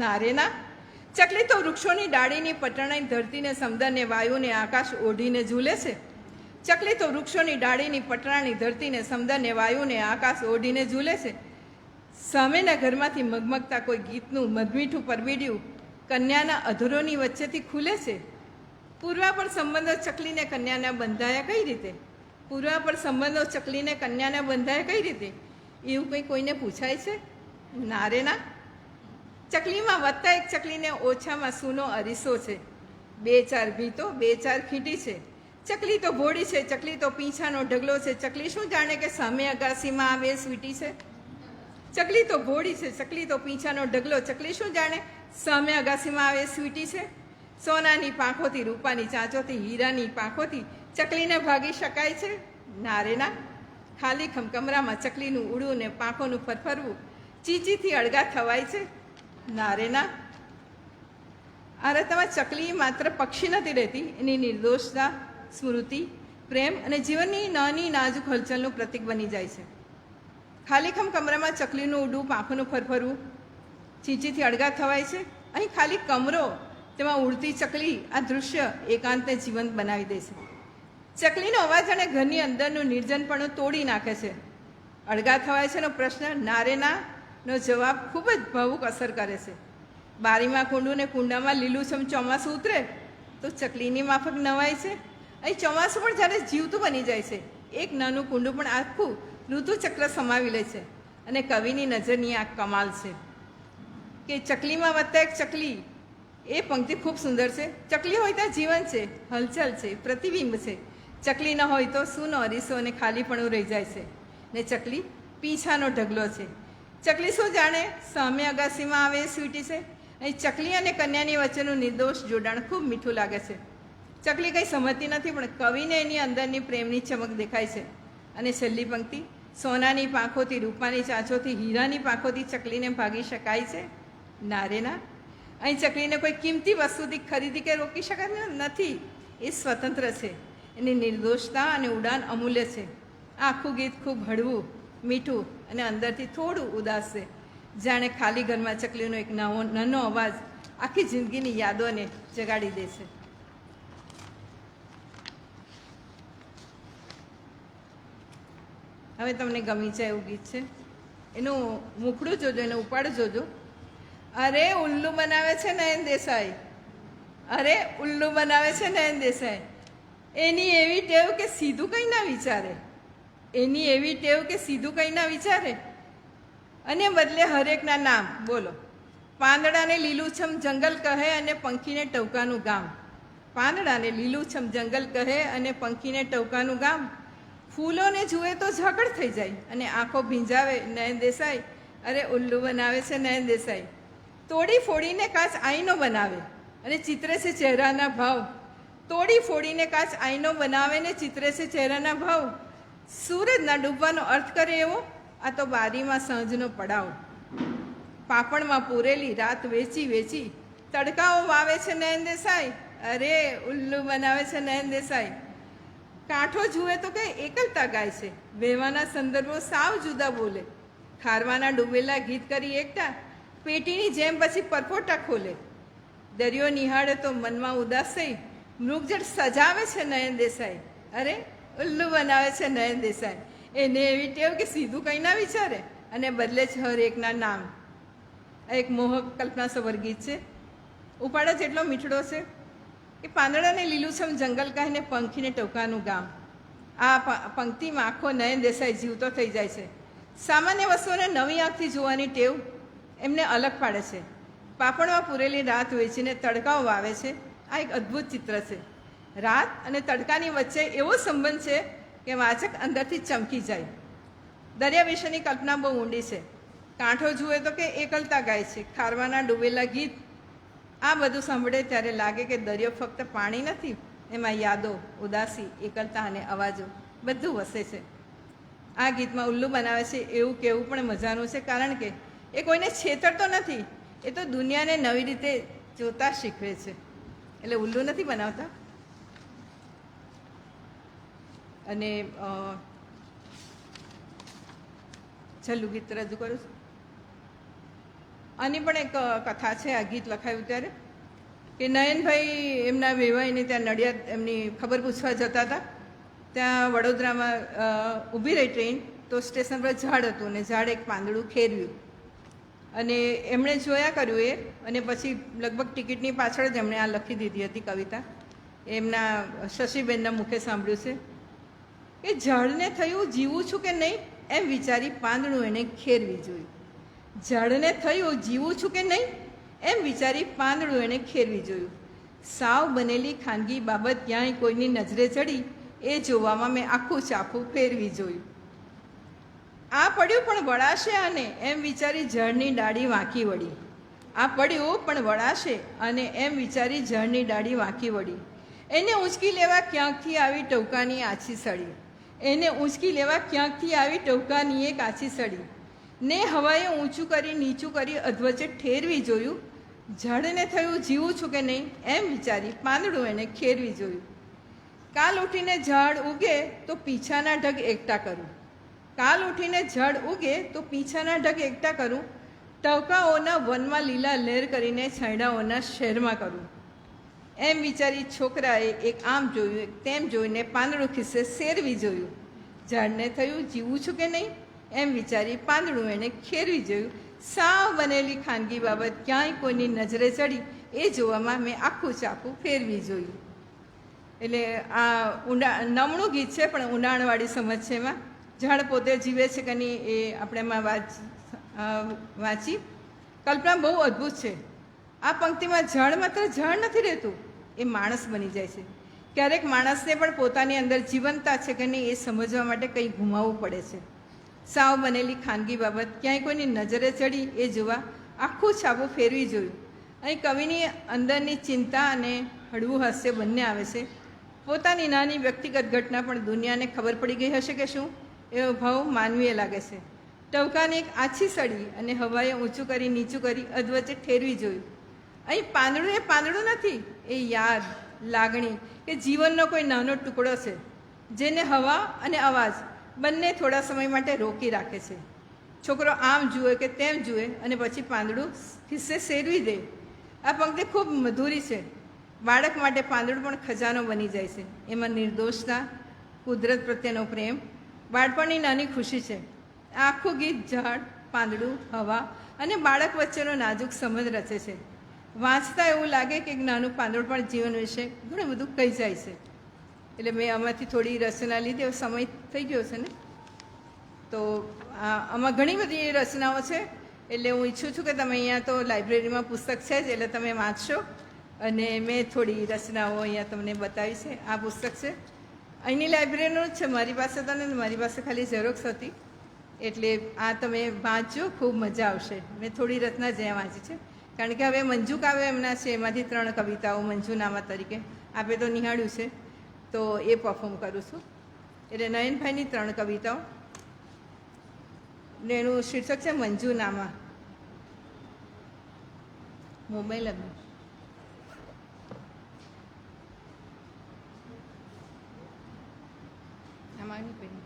ના રે ના, ચકલી તો વૃક્ષોની ડાળીની પટણાઈ ધરતીને સમદરને વાયુને આકાશ ઓઢીને ઝૂલે છે. ચકલી તો વૃક્ષોની ડાળીની પટરાણી ધરતીને સમદરને વાયુને આકાશ ઓઢીને ઝૂલે છે. સામેના ઘરમાંથી મગમગતા કોઈ ગીતનું મધમીઠું પરબીડિયું કન્યાના અધરોની વચ્ચેથી ખુલે છે. પૂર્વા પર સંબંધો ચકલીને કન્યાના બંધાયા કઈ રીતે? પૂર્વા પર સંબંધો ચકલીને કન્યાના બંધાયા કઈ રીતે? એવું કંઈ કોઈને પૂછાય છે? ના રે ના, ચકલીમાં વધતા એક ચકલીને ઓછામાં સૂનો અરીસો છે. બે ચાર ભીતો, બે ચાર ખીટી છે. ચકલી તો ભોળી છે, ચકલી તો પીંછાનો ઢગલો છે. ચકલી શું જાણે કે સામે અગાસીમાં આવે સ્વીટી છે? ચકલી તો ભોળી છે, ચકલી તો પીંછાનો ઢગલો. ચકલી શું જાણે સામે અગાસીમાં આવે સ્વીટી છે? સોનાની પાંખોથી, રૂપાની ચાંચોથી, હીરાની પાંખોથી ચકલીને ભાગી શકાય છે? ના રે ના, ખાલી ખમકમરામાં ચકલીનું ઉડવું ને પાંખોનું ફરફરવું ચીચીથી અળગા થવાય છે. ના રે ના, આ રતામાં ચકલી માત્ર પક્ષી નથી રહેતી, એની નિર્દોષતા, સ્મૃતિ, પ્રેમ અને જીવનની નાની નાજુક હલચલનું પ્રતીક બની જાય છે. ખાલીખમ કમરામાં ચકલીનું ઉડવું, પાંખોનું ફરફરવું ચીચીથી અળગા થવાય છે. અહીં ખાલી કમરો, તેમાં ઉડતી ચકલી, આ દૃશ્ય એકાંતને જીવંત બનાવી દે છે. ચકલીનો અવાજ અને ઘરની અંદરનું નિર્જનપણું તોડી નાખે છે. અળગા થવાય છે નો પ્રશ્ન ના રે ના નો જવાબ ખૂબ જ ભાવુક અસર કરે છે. બારીમાં કુંડું ને કુંડામાં લીલુંછમ ચોમાસું ઉતરે તો ચકલીની માફક નવાય છે. અહીં ચોમાસું પણ જ્યારે જીવતું બની જાય છે. એક નાનું કુંડું પણ આખું ઋતુચક્ર સમાવી લે છે. અને કવિની નજરની આ કમાલ છે કે ચકલીમાં વધતા એક ચકલી, એ પંક્તિ ખૂબ સુંદર છે. ચકલી હોય ત્યાં જીવન છે, હલચલ છે, પ્રતિબિંબ છે. ચકલી ન હોય તો સૂનો અરીસો અને ખાલીપણું રહી જાય છે. ને ચકલી પીંછાનો ઢગલો છે. ચકલી શું જાણે સામે અગાસીમાં આવે સ્વીટી છે. અહીં ચકલી અને કન્યાની વચ્ચેનું નિર્દોષ જોડાણ ખૂબ મીઠું લાગે છે. ચકલી કંઈ સમજતી નથી, પણ કવિને એની અંદરની પ્રેમની ચમક દેખાય છે. અને છેલ્લી પંક્તિ, સોનાની પાંખોથી, રૂપાની ચાંચોથી, હીરાની પાંખોથી ચકલીને ભાગી શકાય છે? ના રે ના, અહીં ચકલીને કોઈ કિંમતી વસ્તુથી ખરીદી કે રોકી શકાય નથી. એ સ્વતંત્ર છે. એની નિર્દોષતા અને ઉડાન અમૂલ્ય છે. આખું ગીત ખૂબ હળવું, મીઠું અને અંદરથી થોડું ઉદાસ છે. જાણે ખાલી ઘરમાં ચકલીનો એક નાનો અવાજ આખી જિંદગીની યાદોને જગાડી દે છે. હવે તમને ગમી જાય એવું ગીત છે. એનું મુખડું જોજો, એનું ઉપાડ જોજો. અરે ઉલ્લુ બનાવે છે નયન દેસાઈ, અરે ઉલ્લુ બનાવે છે નયન દેસાઈ. એની એવી ટેવ કે સીધું કંઈ ના વિચારે, એની એવી ટેવ કે સીધું કંઈ ના વિચારે અને બદલે હરેકના નામ. બોલો, પાંદડાને લીલુંછમ જંગલ કહે અને પંખીને ટવકાનું ગામ. પાંદડાને લીલુંછમ જંગલ કહે અને પંખીને ટવકાનું ગામ. ફૂલોને જુએ તો ઝાકળ થઈ જાય અને આંખો ભીંજાવે નયન દેસાઈ. અરે ઉલ્લુ બનાવે છે નયન દેસાઈ. તોડી ફોડીને કાચ આઈનો બનાવે અને ચિત્રે છે ચહેરાના ભાવ. તોડી ફોડીને કાચ આઈનો બનાવે ને ચિત્રે છે ચહેરાના ભાવ. સૂરજના ડૂબવાનો અર્થ કરે એવો આ તો બારીમાં સાંજનો પડાવ. પાપણમાં પૂરેલી રાત વેચી વેચી તડકાઓ વાવે છે નયન દેસાઈ. અરે ઉલ્લુ બનાવે છે નયન દેસાઈ. કાંઠો જુએ તો કંઈ એકલતા ગાય છે, વહેવાના સંદર્ભો સાવ જુદા બોલે. ખારવાના ડૂબેલા ગીત કરી એકતા, પેટીની જેમ પછી પરપોટા ખોલે. દરિયો નિહાળે તો મનમાં ઉદાસ થઈ મૃગજળ સજાવે છે નયન દેસાઈ. અરે ઉલ્લુ બનાવે છે નયન દેસાઈ. એને એવી ટેવ કે સીધું કંઈ ના વિચારે અને બદલે છે હર એકના નામ. આ એક મોહક કલ્પનાસભર ગીત છે. ઉપાડો જેટલો મીઠડો છે કે પાંદડાને લીલુંછમ જંગલ કહીને પંખીને ટોકાનું ગામ. આ પંક્તિમાં આખો નયન દેસાઈ જીવતો થઈ જાય છે. સામાન્ય વસ્તુઓને નવી આંખથી જોવાની ટેવ એમને અલગ પાડે છે. પાપડમાં પૂરેલી રાત વેચીને તડકાઓ વાવે છે. આ એક અદ્ભુત ચિત્ર છે. રાત અને તડકાની વચ્ચે એવો સંબંધ છે કે વાચક અંદરથી ચમકી જાય. દરિયા વિશેની કલ્પના બહુ ઊંડી છે. કાંઠો જુએ તો કે એકલતા ગાય છે. ખારવાના ડૂબેલા ગીત, આ બધું સાંભળે ત્યારે લાગે કે દરિયો ફક્ત પાણી નથી, એમાં યાદો, ઉદાસી, એકલતા અને અવાજો બધું વસે છે. આ ગીતમાં ઉલ્લુ બનાવે છે એવું કહેવું પણ મજાનું છે, કારણ કે એ કોઈને છેતરતો નથી, એ તો દુનિયાને નવી રીતે જોતા શીખવે છે. એટલે ઉલ્લુ નથી બનાવતા. અને છેલ્લું ગીત રજૂ કરું છું. આની પણ એક કથા છે. આ ગીત લખાયું ત્યારે કે નયનભાઈ એમના વેવાઈને ત્યાં નડિયાદ એમની ખબર પૂછવા જતા હતા. ત્યાં વડોદરામાં ઊભી રહી ટ્રેન, તો સ્ટેશન પર ઝાડ હતું ને ઝાડ એક પાંદડું ખેરવ્યું અને એમણે જોયા કર્યું એ. અને પછી લગભગ ટિકિટની પાછળ જ એમણે આ લખી દીધી હતી કવિતા. એમના શશીબેનના મુખે સાંભળ્યું છે કે ઝાડને થયું જીવું છું કે નહીં એમ વિચારી પાંદડું એણે ખેરવી જોયું. ઝાડને થયું જીવું છું કે નહીં એમ વિચારી પાંદડું એણે ખેરવી જોયું. સાવ બનેલી ખાનગી બાબત ક્યાંય કોઈની નજરે ચડી એ જોવામાં મેં આખું ચાફું ફેરવી જોયું. આ પડ્યું પણ વળાશે આને એમ વિચારી ઝાડની ડાળી વાંકી વળી. આ પડ્યું પણ વળાશે અને એમ વિચારી ઝાડની ડાળી વાંકી વળી. એને ઊંચકી લેવા ક્યાંકથી આવી ટવકાની આછી સળી. એને ઊંચકી લેવા ક્યાંકથી આવી ટવકાની એક આછી સળી. ને હવાએ ઊંચું કરી નીચું કરી અધવચ્ચે ઠેરવી જોયું. ઝાડને થયું જીવું છું કે નહીં એમ વિચારી પાંદડું એને ખેરવી જોયું. કાલ ઉઠીને ઝાડ ઉગે તો પીછાના ઢગ એકઠા કરું. કાલ ઉઠીને ઝાડ ઉગે તો પીછાના ઢગ એકઠા કરું. ટવકાઓના વનમાં લીલા લહેર કરીને છાંયડાઓના શહેરમાં કરું. એમ વિચારી છોકરાએ એક આમ જોયું, એક તેમ જોઈને પાંદડું ખિસ્સે શેરવી જોયું. ઝાડને થયું જીવું છું કે નહીં એમ વિચારી પાંદડું એણે ખેરવી જોયું. સાવ બનેલી ખાનગી બાબત ક્યાંય કોઈની નજરે ચડી એ જોવામાં મેં આખું ચાકું ફેરવી જોયું. એટલે આ નમણું ગીત છે પણ ઊંડાણવાળી સમજ છે એમાં. ઝાડ પોતે જીવે છે કે નહીં એ આપણે એમાં વાંચી. કલ્પના બહુ અદ્ભુત છે. આ પંક્તિમાં ઝાડ માત્ર ઝાડ નથી રહેતું, એ માણસ બની જાય છે. ક્યારેક માણસને પણ પોતાની અંદર જીવંતતા છે કે નહીં એ સમજવા માટે કંઈ ગુમાવવું પડે છે. સાવ બનેલી ખાનગી બાબત ક્યાંય કોઈની નજરે ચડી એ જોવા આખું છાપું ફેરવી જોયું. અહીં કવિની અંદરની ચિંતા અને હળવું હાસ્ય બંને આવે છે. પોતાની નાની વ્યક્તિગત ઘટના પણ દુનિયાને ખબર પડી ગઈ હશે કે શું, એવો ભાવ માનવીય લાગે છે. ટવકાની એક આછી સળી અને હવાએ ઊંચું કરી નીચું કરી અધવચ્ચે ઠેરવી જોયું. અહીં પાંદડું એ પાંદડું નથી, એ યાદ, લાગણી કે જીવનનો કોઈ નાનો ટુકડો છે જેને હવા અને અવાજ બંને થોડા સમય માટે રોકી રાખે છે. છોકરો આમ જુએ કે તેમ જુએ અને પછી પાંદડું ખિસ્સે શેરવી દે. આ પંક્તિ ખૂબ મધુરી છે. બાળક માટે પાંદડું પણ ખજાનો બની જાય છે. એમાં નિર્દોષતા, કુદરત પ્રત્યેનો પ્રેમ, બાળપણની નાની ખુશી છે. આ આખું ગીત ઝાડ, પાંદડું, હવા અને બાળક વચ્ચેનો નાજુક સંબંધ રચે છે. વાંચતા એવું લાગે કે નાનું પાંદડું પણ જીવન વિશે ઘણું બધું કહી જાય છે. એટલે મેં આમાંથી થોડી રચના લીધી. હવે સમય થઈ ગયો છે ને, તો આમાં ઘણી બધી રચનાઓ છે. એટલે હું ઈચ્છું છું કે તમે અહીંયા તો લાઇબ્રેરીમાં પુસ્તક છે જ, એટલે તમે વાંચશો. અને મેં થોડી રચનાઓ અહીંયા તમને બતાવી છે. આ પુસ્તક છે અહીંની લાઇબ્રેરીનું જ છે. મારી પાસે તો ને મારી પાસે ખાલી ઝેરોક્સ હતી. એટલે આ તમે વાંચજો, ખૂબ મજા આવશે. મેં થોડી રચના જ્યાં વાંચી છે, કારણ કે હવે મંજુ કાવ્ય એમના છે, એમાંથી 3 કવિતાઓ મંજુનામા તરીકે આપે તો નિહાળ્યું છે, તો એ પરફોર્મ કરું છું. એટલે નયનભાઈની 3 કવિતાઓ ને એનું શીર્ષક છે મંજુનામા. મોબાઈલ જ આમાં પેલી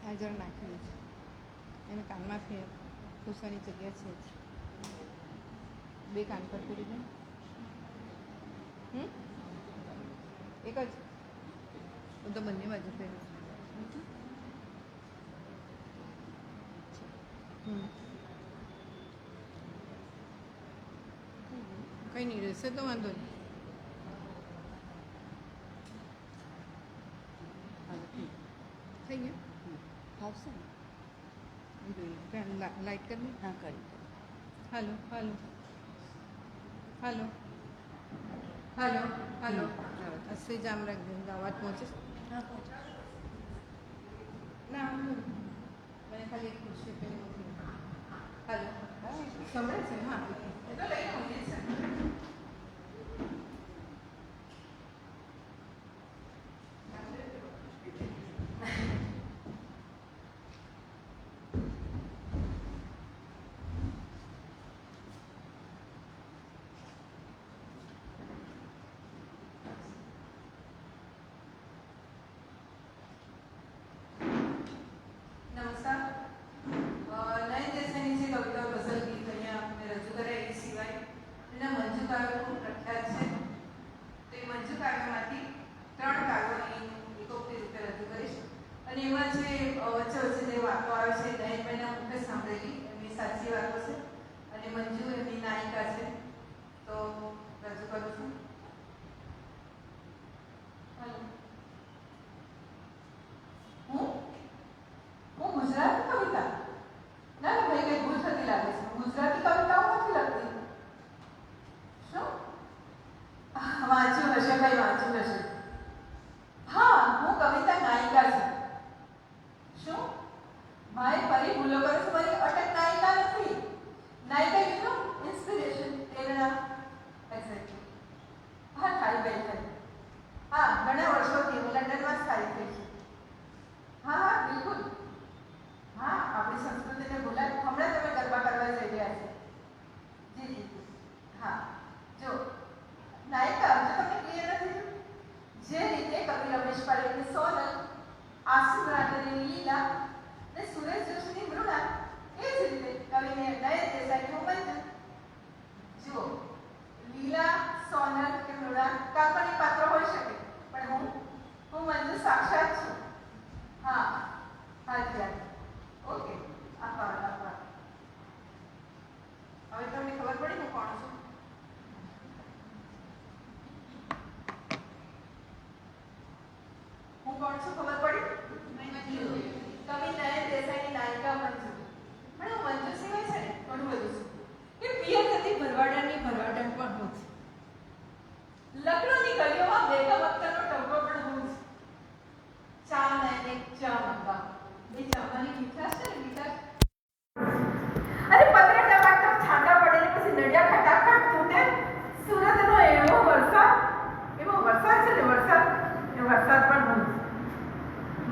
હાજર નાખેલું છે એને કાનમાં ફેર ખુશાની જગ્યા છે જ. બે કાન પર કરી દે. એક જ હું તો બંને બાજુ પહેરું છું. કંઈ નહીં રહેશે તો વાંધો નહીં. થઈ ગયું ફાવશે ને? જોઈએ લાઈટ કરી. હા કરી હાલો હાલો હાલો હાલો હાલો અસલી જામ રાખજો અવાજ પહોંચે. હા પહોંચો. ના મને ખાલી એક ખુરશી પેલી મૂકી. હાલો સંભળે છે? હા એ તો લઈને મૂકીએ છે. નમસ્કાર. નયન દેસાઈની જે કવિતા ગઝલ ગીત અહીંયા મેં રજૂ કર્યા એ સિવાય એના મંજુ કાવ્યો ખૂબ પ્રખ્યાત છે. તો એ મંજુ કાવ્યમાંથી 3 કાવ્યોની એકોક્તિ રૂપે રજૂ કરીશ. અને એમાં જે વચ્ચે વચ્ચે જે વાતો આવે છે નયનભાઈના મુખે સાંભળેલી એમની સાચી વાતો છે અને મંજુ એમની નાયિકા છે. તો રજૂ કરું છું. હાલો. હું ગુજરાતી કવિતા ના ના ભાઈ કઈ ભૂલ થતી લાગે છે. ગુજરાતી કવિતાઓ નથી લખતી. શું વાંચ્યું હશે? ભાઈ વાંચ્યું હશે. હા હું કવિતા નાયિકા છું. શું ભાઈ ફરી ભૂલો કરો છો? મારી અટક નાયિકા નથી. નાયિકા યુ નો ઇન્સ્પિરેશન, પ્રેરણા. એક્ઝેક્ટલી. હા થાય ભાઈ થાય. હા ઘણા વર્ષોથી હું લંડનમાં સ્થાયી થઈ છું. હા હા બિલકુલ. હા આપણી સંસ્કૃતિને ભૂલાય. હમણાં તમે ગરબા કરવા જઈ રહ્યા છો. જી જી હા જો નાયિકા જો તમને ક્લિયર નથી. જે રીતે કવિ રમેશ પારેખની સોનલ, આસુ રાઠોડની લીલા અને સુરેશ જોશીની મૃણા, એ જ રીતે કવિને નયન દેસાઈની હું મંજુ. જુઓ લીલા, સોનલ કે મૃણા કાલ્પનિક પાત્ર હોઈ શકે પણ હું મંજુ સાક્ષાત છું. હા હાજી હાજી ઓકે. આભાર આભાર. હવે તમને ખબર પડી હું કોણ છું? હું કોણ છું ખબર પડી? કવિ નયન દેસાઈની નાયિકા મંજુ. પણ હું મંજુ સિવાય છે ને ઘણું બધું છું. કે પિયર હતી ભરવાડની ભરવાડન પણ હું છું. લગ્નની ગલીઓમાં બેગમ અખ્તરનો ટકો પણ હું છું. ચા નયને ચા મંગા એ ચામાની મીઠાશ છે ને મીઠાશ. અરે પતરા ટમાટર છાંટા પડે ને પછી નડિયા ખટાખટ તૂટે. સુરતનો એવો વરસાદ છે ને વરસાદ એ વરસાદ પણ હું છું.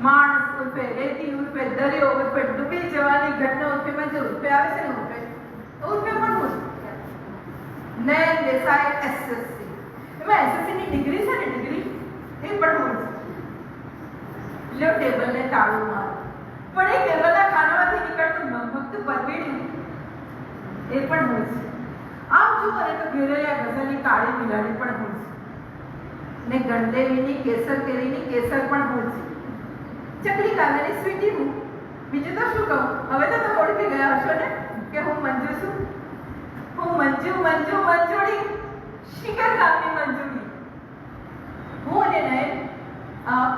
માણસ ઉર્ફે રેતી ઉર્ફે દરિયો ઉર્ફે ડૂબી જવાની ઘટના ઉર્ફે માં જે ઉર્ફે આવે છે ને ઉર્ફે પણ હું છું. નયન દેસાઈ એસએસસી. એમાં એસએસસી ની ડિગ્રી છે ને ડિગ્રી એ પણ હું છું. લ્યો ટેબલને તાળું મારો. પણ એ ટેબલના ખાનામાંથી નીકળતું મફત પરબીડ્યું એ પણ હું છું. આમ જુઓ ને તો ઘેરેલા ગઝલની કાળી બિલાડી પણ હું છું. ને ગંડેવીની કેસર કેરીની કેસર પણ હું છું. ચકલી કાંદાની સ્વીટી હું. બીજું તો શું કહું? હવે તો તમે ઓળખી ગયા હશો ને કે હું મંજુ છું. હું મંજુડી શિખર ગામની મંજુડી. હું અને નયન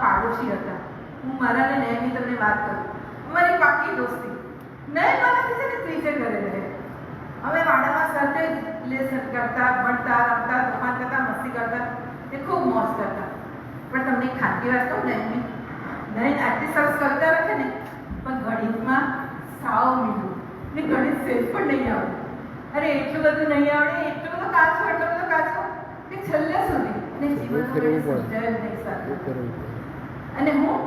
પાડોશી હતા. હું મારા ને નયનની તમને વાત કરું. અમારી પાકી દોસ્તી. નયન મારાથી છે ને ત્રીજે ઘરે રહે. અમે વાડામાં સાથે લેસન કરતા, ભણતા, રમતા, તોફાન કરતા, મસ્તી કરતા. એ ખૂબ મોજ કરતા. પણ તમને ખાનગી વાત કહું નયન આટલી સરસ કરતા રાખે ને પણ ગણિતમાં સાવ મીઠું ને ગણિત સેલ પણ નહીં આવડે. અરે એટલું બધું નહીં આવડે, એટલો બધો કાચો કે છેલ્લે સુધી ને જીવનમાં સમજાય નહીં સાથે. અને હું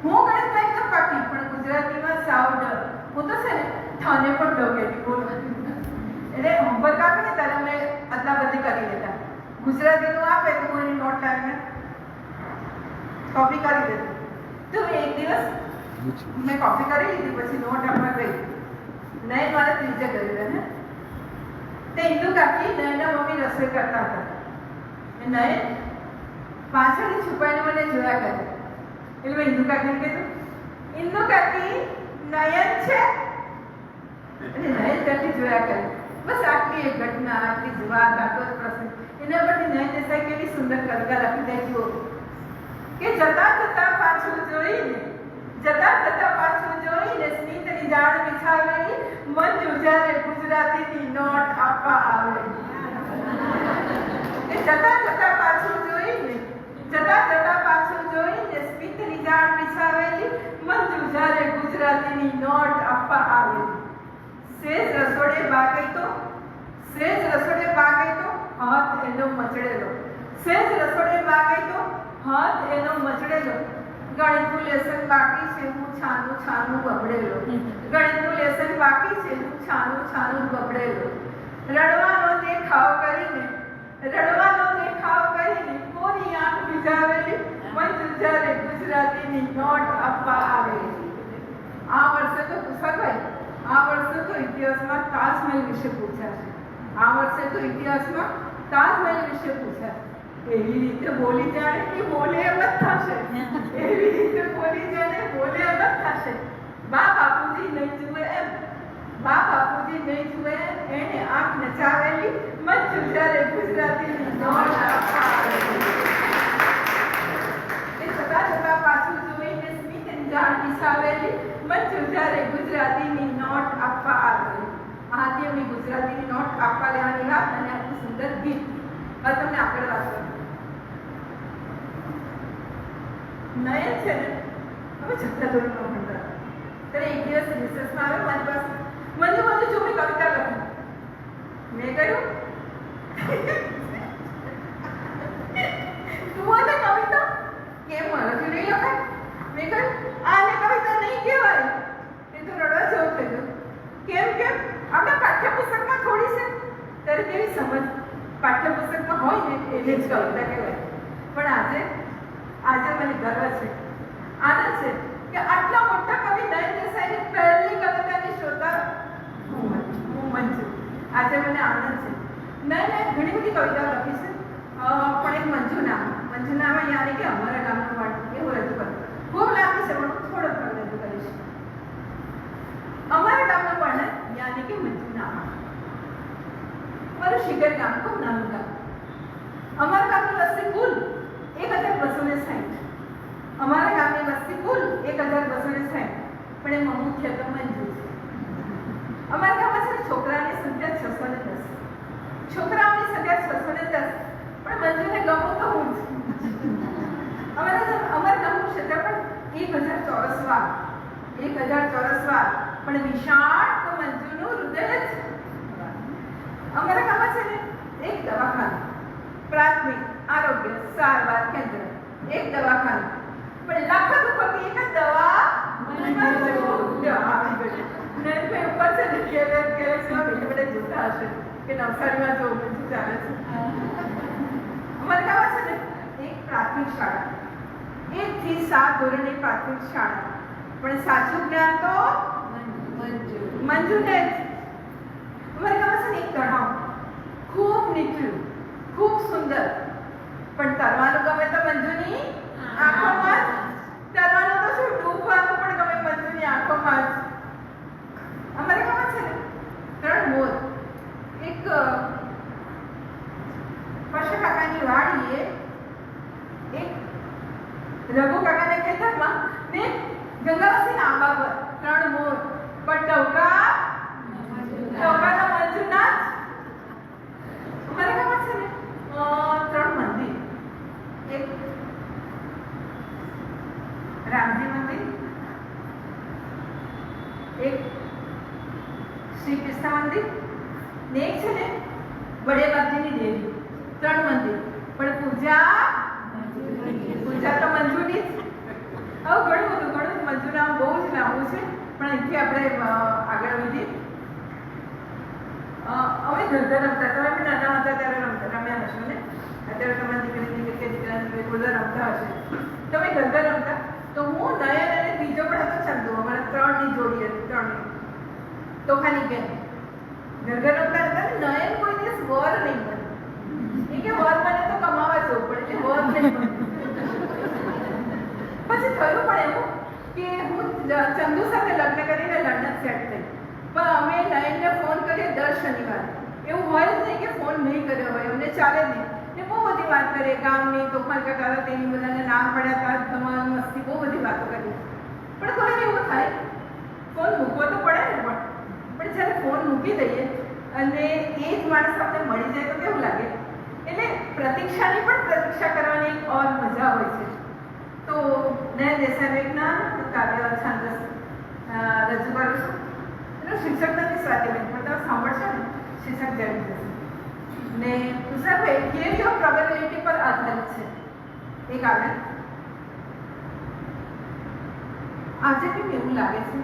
ગણિતમાં એકદમ પાકી પણ ગુજરાતીમાં સાવ ડર. હું તો છે ને થાને પણ ડગેલી બોલ. એટલે હોમવર્ક આપે ને ત્યારે અમે અદલા બદલી કરી દેતા. ગુજરાતીનું આપે તો હું એની નોટ લાવીને કોપી કરી દેતી. તો એક દિવસ મેં કોપી કરી લીધી પછી નોટ આપવા ગઈ. નયન મારા ત્રીજે ગયેલા ને તે ઇન્દુ કાકી નયનના મમ્મી રસોઈ કરતા હતા. નયન પાછળથી છુપાઈને મને જોયા કરે એટલે મેં ઇન્દુ કાકીને કીધું, ઇન્દુ કાકી નયન છે. અને નયન ત્યાંથી જોયા કરે. બસ આટલી એક ઘટના, આટલી જ વાત, આટલો જ પ્રસંગ. એના પરથી નયન દેસાઈ કેવી સુંદર કવિતા લખી દે જુઓ કે જતા જતા પાછું જોઈને સ્મિતની જાળ બિછાવેલી મંજુ જ્યારે ગુજરાતીની નોટ આપવા આવે. કે જતા પાછું જોઈને સ્મિતની જાળ બિછાવેલી મંજુ જ્યારે ગુજરાતીની નોટ આપવા આવે. સેજ રસોડે બાગઈ તો હાથ એનો મચડેલો. ગણિતનું લેસન બાકી છે હું છાનું બબડેલો. રડવાનો દેખાવ કરીને કોની આંખ ભીજાવેલી મંજુ જ્યારે ગુજરાતીની નોટ આપવા આવે. આ વર્ષે તો ઇતિહાસમાં તાજમહેલ વિશે પૂછાશે. એવી રીતે બોલી જાણે કે બોલે એમ જ થશે. બા બાપુજી નહીં જુએ એમ એને આંખ નચાવેલી મંજુ જ્યારે ગુજરાતીની નોટ આપવા આવે. એ જતા પાછું જોઈને સ્મિતની જાળ બિછાવેલી મંજુ જ્યારે ગુજરાતીની નોટ આપવા આવે. આ હતી એમની ગુજરાતીની નોટ આપવા લેવાની વાત અને આટલું સુંદર ગીત. હવે તમને આગળ વાત કરું. નયન છે ને હવે છઠ્ઠા ધોરણમાં ભણતા ત્યારે એક દિવસ રિસર્ચમાં આવ્યો મારી પાસે. મંજુ જો મેં કવિતા લખી. મેં કહ્યું તું મને કવિતા કેમ લખી નહીં લખાય? મેં કહ્યું આને કવિતા નહીં કહેવાય. એ તો રડવા જેવું થઈ ગયું. કેમ આપણા પાઠ્યપુસ્તકમાં થોડી છે ત્યારે કેવી સમજ પાઠ્યપુસ્તકમાં હોય ને એટલે જ કવિતા કહેવાય. પણ આજે મને ગર્વ છે, આનંદ છે કે આટલા મોટા કવિ નયન દેસાઈની પહેલી કવિતાની શ્રોતા હું મંજુ. આજે મને આનંદ છે. નયને ઘણી બધી કવિતાઓ લખી છે પણ એક મંજુ નામ યાની કે અમારા ગામનું વાટ એવું રજૂ કરું. ખૂબ લાંબી છે પણ થોડોક રજૂ કરીશ. અમારા ગામનું વર્ણન યાની કે મંજુ નામ. મારું શિગર ગામ ખૂબ નાનું ગામ. અમારા ગામની વસ્તી કુલ 1260. અમારા ગામની વસ્તી કુલ 1260 પણ એમાં મુખ્ય તો મંજુ છે. અમારા ગામમાં છે છોકરાની સંખ્યા 610. છોકરાઓની સંખ્યા 610 પણ મંજુને ગમું તો હું જ. અમારા ગામનું ક્ષેત્રફળ 1000 ચોરસ વાર પણ વિશાળ તો મંજુનું હૃદય જ. અમારા ગામમાં છે ને એક દવાખાનું, પ્રાથમિક આરોગ્ય સારવાર કેન્દ્ર, એક દવાખાનું પણ લાખો રૂપિયાની એક જ દવા ઉપર છે ને કે જોતા હશે કે નવસારીમાં જો બધું ચાલે છે. અમારા ગામમાં છે ને એક પ્રાથમિક શાળા, 1 થી 7 ધોરણની પ્રાથમિક શાળા પણ સાચું જ્ઞાન તો મંજુને જ. અમારા ગામમાં છે ને એક તળાવ, ખૂબ નીચું, ખૂબ સુંદર પણ તરવાનું ગમે તો મંજુની આંખોમાં જ. તરવાનું તો શું ડૂબવાનું પણ ગમે મંજુની આંખોમાં જ. અમારા ગામમાં છે ને 3 મોર. એક પશુ કાકાની વાડીએ એક રઘુ કાકાને ખેતરમાં ને ગંગાવસીના આંબા પર 3 મોર પણ ટોકા તો મંજુના જ. અમારા ગામમાં છે ને 3 મંદિર. એક રામજી મંદિર, એક શ્રી કૃષ્ણ મંદિર ને એક છે ને બડે બાપજીની દેવી. 3 મંદિર પણ પૂજા તો મંજુની જ. હવે ઘણું મંજુ નામ બહુ જ લાંબુ છે પણ અહીંથી આપણે આગળ વધીએ. અમે ગરબા રમતા. તમે બી નાના હતા ત્યારે રમ્યા હશો ને. અત્યારે તમારી દીકરી બધા રમતા હશે. તમે ગરબા રમતા તો હું નયન અને બીજો પણ હતો ચંદુ. અમારા 3ની જોડી હતી. 3ની તો તોફાની બેન ઘરઘરનો પ્લાન હતા ને નયન કોઈ દિવસ વર નહીં બને એ કે વર બને તો કમાવા જવું પડે એટલે વર નહીં બને પછી થયું પણ એવું કે હું ચંદુ સાથે લગ્ન કરીને લંડન સેટ થઈ પણ અમે નયનને ફોન કરીએ દર શનિવારે એવું હોય જ નહીં કે ફોન નહીં કર્યો હોય અમને ચાલે નહીં ને બહુ બધી વાત કરીએ ગામની તોફાન કરતા હતા તેની બધાને નામ પડ્યા હતા ધમાલ મસ્તી બહુ બધી વાતો કરીએ પણ કોઈ એવું થાય ફોન મૂકવો તો પડે ને પણ જ્યારે ફોન મૂકી દઈએ અને એ જ માણસ આપણે મળી જાય તો કેવું લાગે એટલે પ્રતીક્ષાની પણ પ્રતીક્ષા કરવાની એક ઓર મજા હોય છે તો નયન દેસાઈના કાવ્ય છાંદસ રજૂ કરું છું એનો શીર્ષક નથી સ્વાતિબેન પણ તમે સાંભળશો ને શીર્ષક જડી જશે ને પુસ્તક થિયરી ઓફ પ્રોબેબિલિટી પર આધારિત છે એ કાવ્ય આજે કેમ એવું લાગે છે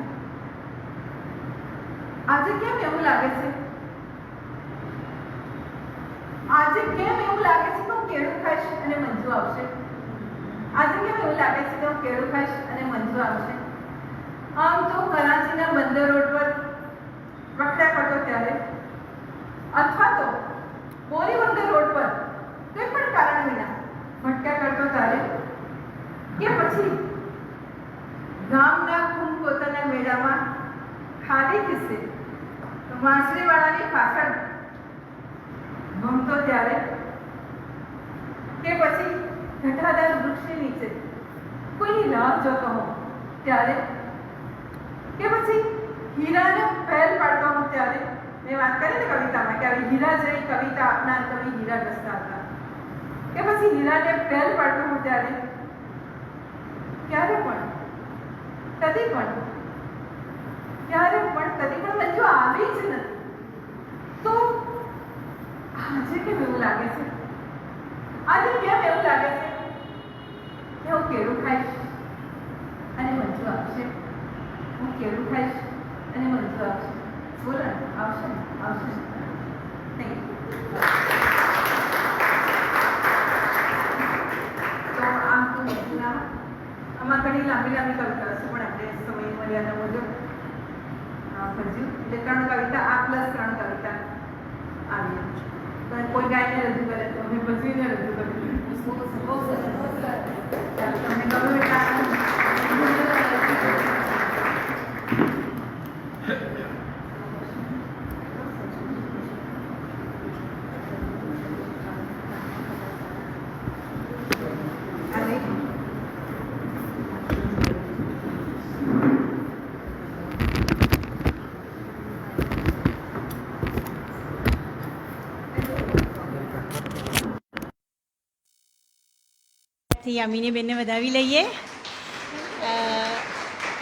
આજે કેમ એવું લાગે છે આજે કેમ એવું લાગે છે તો હું કેળું ખાઈશ અને મંજુ આવશે આજે કેમ એવું લાગે છે કે હું કેળું ખાઈશ અને મંજુ આવશે આમ તો કરાચીના બંદર રોડ પર રખડ્યા કરતો ત્યારે અથવા તો બોરીબંદર રોડ પર કોઈ પણ કારણ વિના ભટક્યા કરતો ત્યારે કે પછી ગામના કુંભકોતરના મેળામાં ખાલી કિસ્સે વાંસળીવાળાની પાછળ ભમતો ત્યારે કે પછી ઘટાદાર વૃક્ષની નીચે કોઈની રાહ જોતો હોઉં ત્યારે કે પછી હીરાને પહેલ પાડતો હોઉં ત્યારે મેં વાત કરી ને કવિતામાં કે આવી હીરા જેવી કવિતા આપનાર કવિ હીરા ઘસતા હતા કે પછી હીરાને પહેલ પાડતો હોઉં ત્યારે ક્યારે પણ કદી પણ ક્યારે પણ કદી પણ મંજુ આવી જ નથી તો આજે કેમ એવું લાગે છે આજે કેમ એવું લાગે છે કે હું કેળું ખાઈશ અને મંજુ આવશે હું કેળું ખાઈશ અને મંજુ આવશે બોલો ને આવશે આવશે થેન્ક યુ તો આમ તો મંજુના આમાં ઘણી લાંબી લાંબી કવિતા છે પણ આપણે સમય મર્યાદા મુજબ ભજ્યું એટલે 3 કવિતા આ પ્લસ 3 કવિતા આવી તો કોઈ ગાયને રજૂ કરે તો અમે ભજવીને રજૂ કરીએ બહુ સરસ તમને ગમે યામિનીબેનને વધાવી લઈએ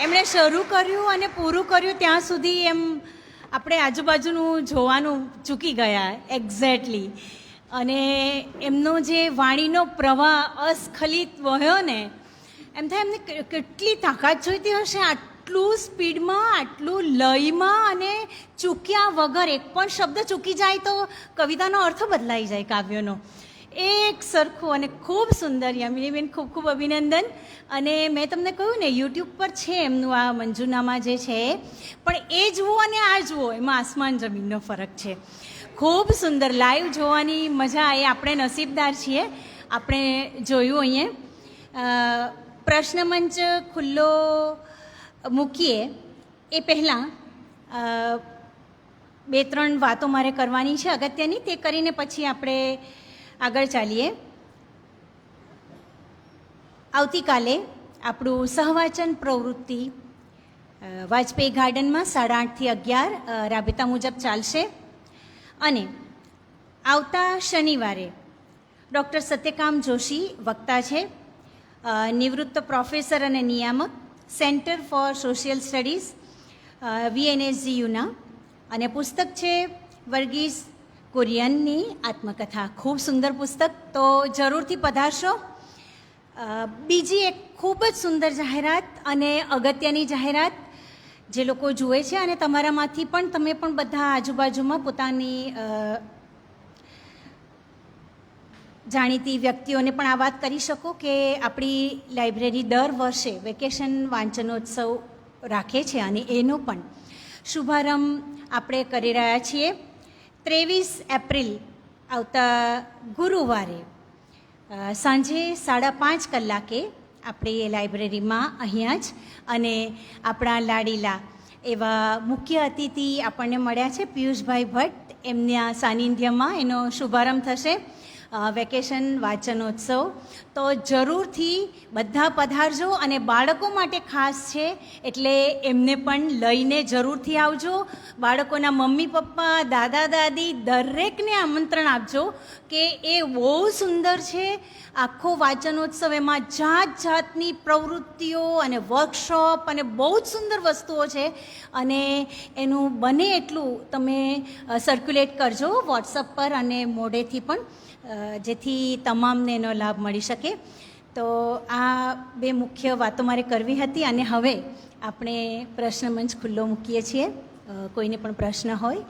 એમણે શરૂ કર્યું અને પૂરું કર્યું ત્યાં સુધી એમ આપણે આજુબાજુનું જોવાનું ચૂકી ગયા એક્ઝેક્ટલી અને એમનો જે વાણીનો પ્રવાહ અસ્ખલિત વહ્યો ને એમ થાય એમને કેટલી તાકાત જોઈતી હશે આટલું સ્પીડમાં આટલું લયમાં અને ચૂક્યા વગર એક પણ શબ્દ ચૂકી જાય તો કવિતાનો અર્થ બદલાઈ જાય કાવ્યનો એક સરખું અને ખૂબ સુંદર યામિનીબેન ખૂબ ખૂબ અભિનંદન અને મેં તમને કહ્યું ને યુટ્યુબ પર છે એમનું આ મંજુનામા જે છે પણ એ જુઓ અને આ જુઓ એમાં આસમાન જમીનનો ફરક છે ખૂબ સુંદર લાઈવ જોવાની મજા એ આપણે નસીબદાર છીએ આપણે જોયું અહીંયા પ્રશ્ન મંચ ખુલ્લો મૂકીએ એ પહેલાં 2-3 વાતો મારે કરવાની છે અગત્યની તે કરીને પછી આપણે આગળ ચાલીએ આવતીકાલે આપણું સહવાચન પ્રવૃત્તિ વાજપેયી ગાર્ડનમાં 8:30 થી 11 રાબેતા મુજબ ચાલશે અને આવતા શનિવારે ડૉક્ટર સત્યકામ જોશી વક્તા છે નિવૃત્ત પ્રોફેસર અને નિયામક સેન્ટર ફોર સોશિયલ સ્ટડીઝ VNSGUના અને પુસ્તક છે વર્ગીસ કુરિયનની આત્મકથા ખૂબ સુંદર પુસ્તક તો જરૂરથી પધારશો બીજી એક ખૂબ જ સુંદર જાહેરાત અને અગત્યની જાહેરાત જે લોકો જુએ છે અને તમારામાંથી પણ તમે પણ બધા આજુબાજુમાં પોતાની જાણીતી વ્યક્તિઓને પણ આ વાત કરી શકો કે આપણી લાઇબ્રેરી દર વર્ષે વેકેશન વાંચનોત્સવ રાખે છે અને એનો પણ શુભારંભ આપણે કરી રહ્યા છીએ 23 એપ્રિલ આવતા ગુરુવારે સાંજે 5:30 કલાકે આપણી લાઇબ્રેરીમાં અહીંયા જ. અને આપણા લાડીલા એવા મુખ્ય અતિથિ આપણને મળ્યા છે પિયુષભાઈ ભટ્ટ, એમના સાનિધ્યમાં એનો શુભારંભ થશે. વેકેશન વાચનોત્સવ તો જરૂરથી બધા પધારજો, અને બાળકો માટે ખાસ છે એટલે એમને પણ લઈને જરૂરથી આવજો. બાળકોના મમ્મી પપ્પા, દાદા દાદી દરેકને આમંત્રણ આપજો કે એ બહુ સુંદર છે. આખો વાચનોત્સવ એમાં જાત જાતની પ્રવૃત્તિઓ અને વર્કશોપ અને બહુ જ સુંદર વસ્તુઓ છે, અને એનું બને એટલું તમે સર્ક્યુલેટ કરજો વોટ્સઅપ પર અને મોઢેથી પણ, જેથી તમામને એનો લાભ મળી શકે. તો આ બે મુખ્ય વાતો મારે કરવી હતી, અને હવે આપણે પ્રશ્ન મંચ ખુલ્લો મૂકીએ છીએ. કોઈને પણ પ્રશ્ન હોય.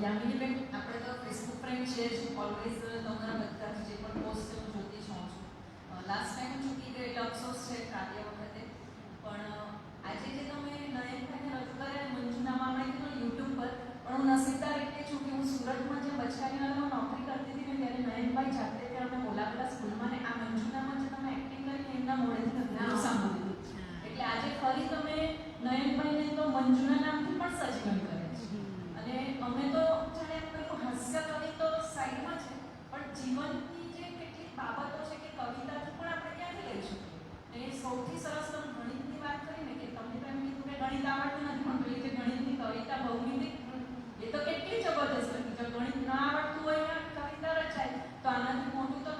યામિનીબેન, આપણે તો ફેસબુક ફ્રેન્ડ છે જ, ઓલવેઝ તમારા બધા જે પણ પોસ્ટ હું જોતી જ હોઉં છું. લાસ્ટ ટાઈમ ચૂકી ગઈ એટલે અફસોસ છે કાર્ય વખતે, પણ આજે જે તમે નયનભાઈને રજૂ કર્યા મંજુનામાં આપણે કીધું યુટ્યુબ પર, પણ હું નસીબદાર એટલે છું કે હું સુરતમાં જે બચકારીવાલામાં નોકરી કરતી હતી ને ત્યારે નયનભાઈ જાતે ત્યારે અમે બોલાવેલા સ્કૂલમાં, ને આ મંજુનામાં જે તમે એક્ટિંગ કરી એમના મોઢેથી નથી સાંભળ્યું. એટલે આજે ફરી તમે નયનભાઈને તો મંજુના નામથી પણ સજીવન કરે છે. અને અમે તો જાણે એમ કહ્યું હાસ્ય કવિ તો સાઈડમાં છે, પણ જીવનની જે કેટલીક બાબતો છે કે કવિતાથી પણ આપણે ક્યાંથી લઈ શકીએ. એ સૌથી સરસ તમે ગણિતની વાત કરી ને કે તમને તો એમ કીધું કે ગણિત આવડતું નથી, પણ પેલી જે ગણિતની કવિતા ભૌમિતિક એ તો કેટલી જબરદસ્ત હતી. જો ગણિત ના આવડતું હોય ને કવિતા રચાય તો આનાથી મોટું તો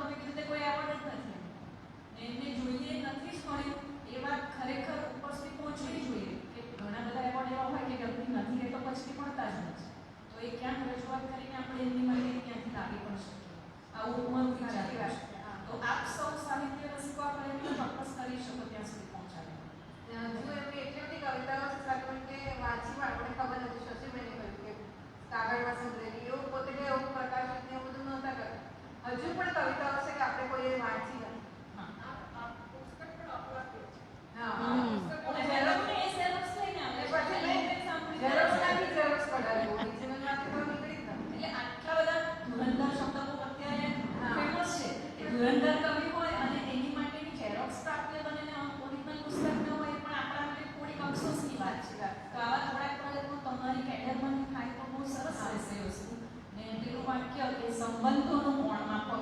કરી શકીએ. આવું મારું વિચાર સાચી વાત છે. છે. હા. તો આપ સૌ સાહિત્ય રસિકો આ પ્રયત્ન ચોક્કસ કરી શકો ત્યાં સુધી પહોંચાડે. હજુ એમની એટલી બધી કવિતાઓ છે સાહેબ કે વાંચીમાં આપણને ખબર નથી. શશીબેને કહ્યું કે કાગળમાં સંગ્રહેલી એવું પોતે કે એવું પ્રકાશિત ને એવું બધું નહોતા કરતા. હજુ પણ કવિતાઓ છે કે આપણે કોઈએ વાંચી નથી. હા. પુસ્તક પણ અપવાદ્ય છે. હા હમ. પુસ્તક અને પણ ઝેરોક્ષને એ ઝેરોક્ષ લઈને આવે એ છે. પછી લાઇબ્રેરી સાંભળી ઝેરોક્ષના બી ઝેરોક્ષ કઢાવ્યું. ઓરિજિનલમાંથી તો નીકળી જ નથી. એટલે આટલા બધા ધુરંધર શબ્દો અત્યારે હા. ફેમસ છે કે ધુરંધર કવિ હોય અને એની માટેની ઝેરોક્ષ પ્રાપ્ય બને ને ઓરિજિનલ પુસ્તક ન હોય એ પણ આપણા માટે થોડીક અફસોસની વાત છે. તો આવા થોડાક પ્રયત્નો તમારી કેડરમાંથી થાય તો બહુ સરસ રહેશે એ વસ્તુ. ને પેલું વાક્ય કે સંબંધોનું મોણ માપક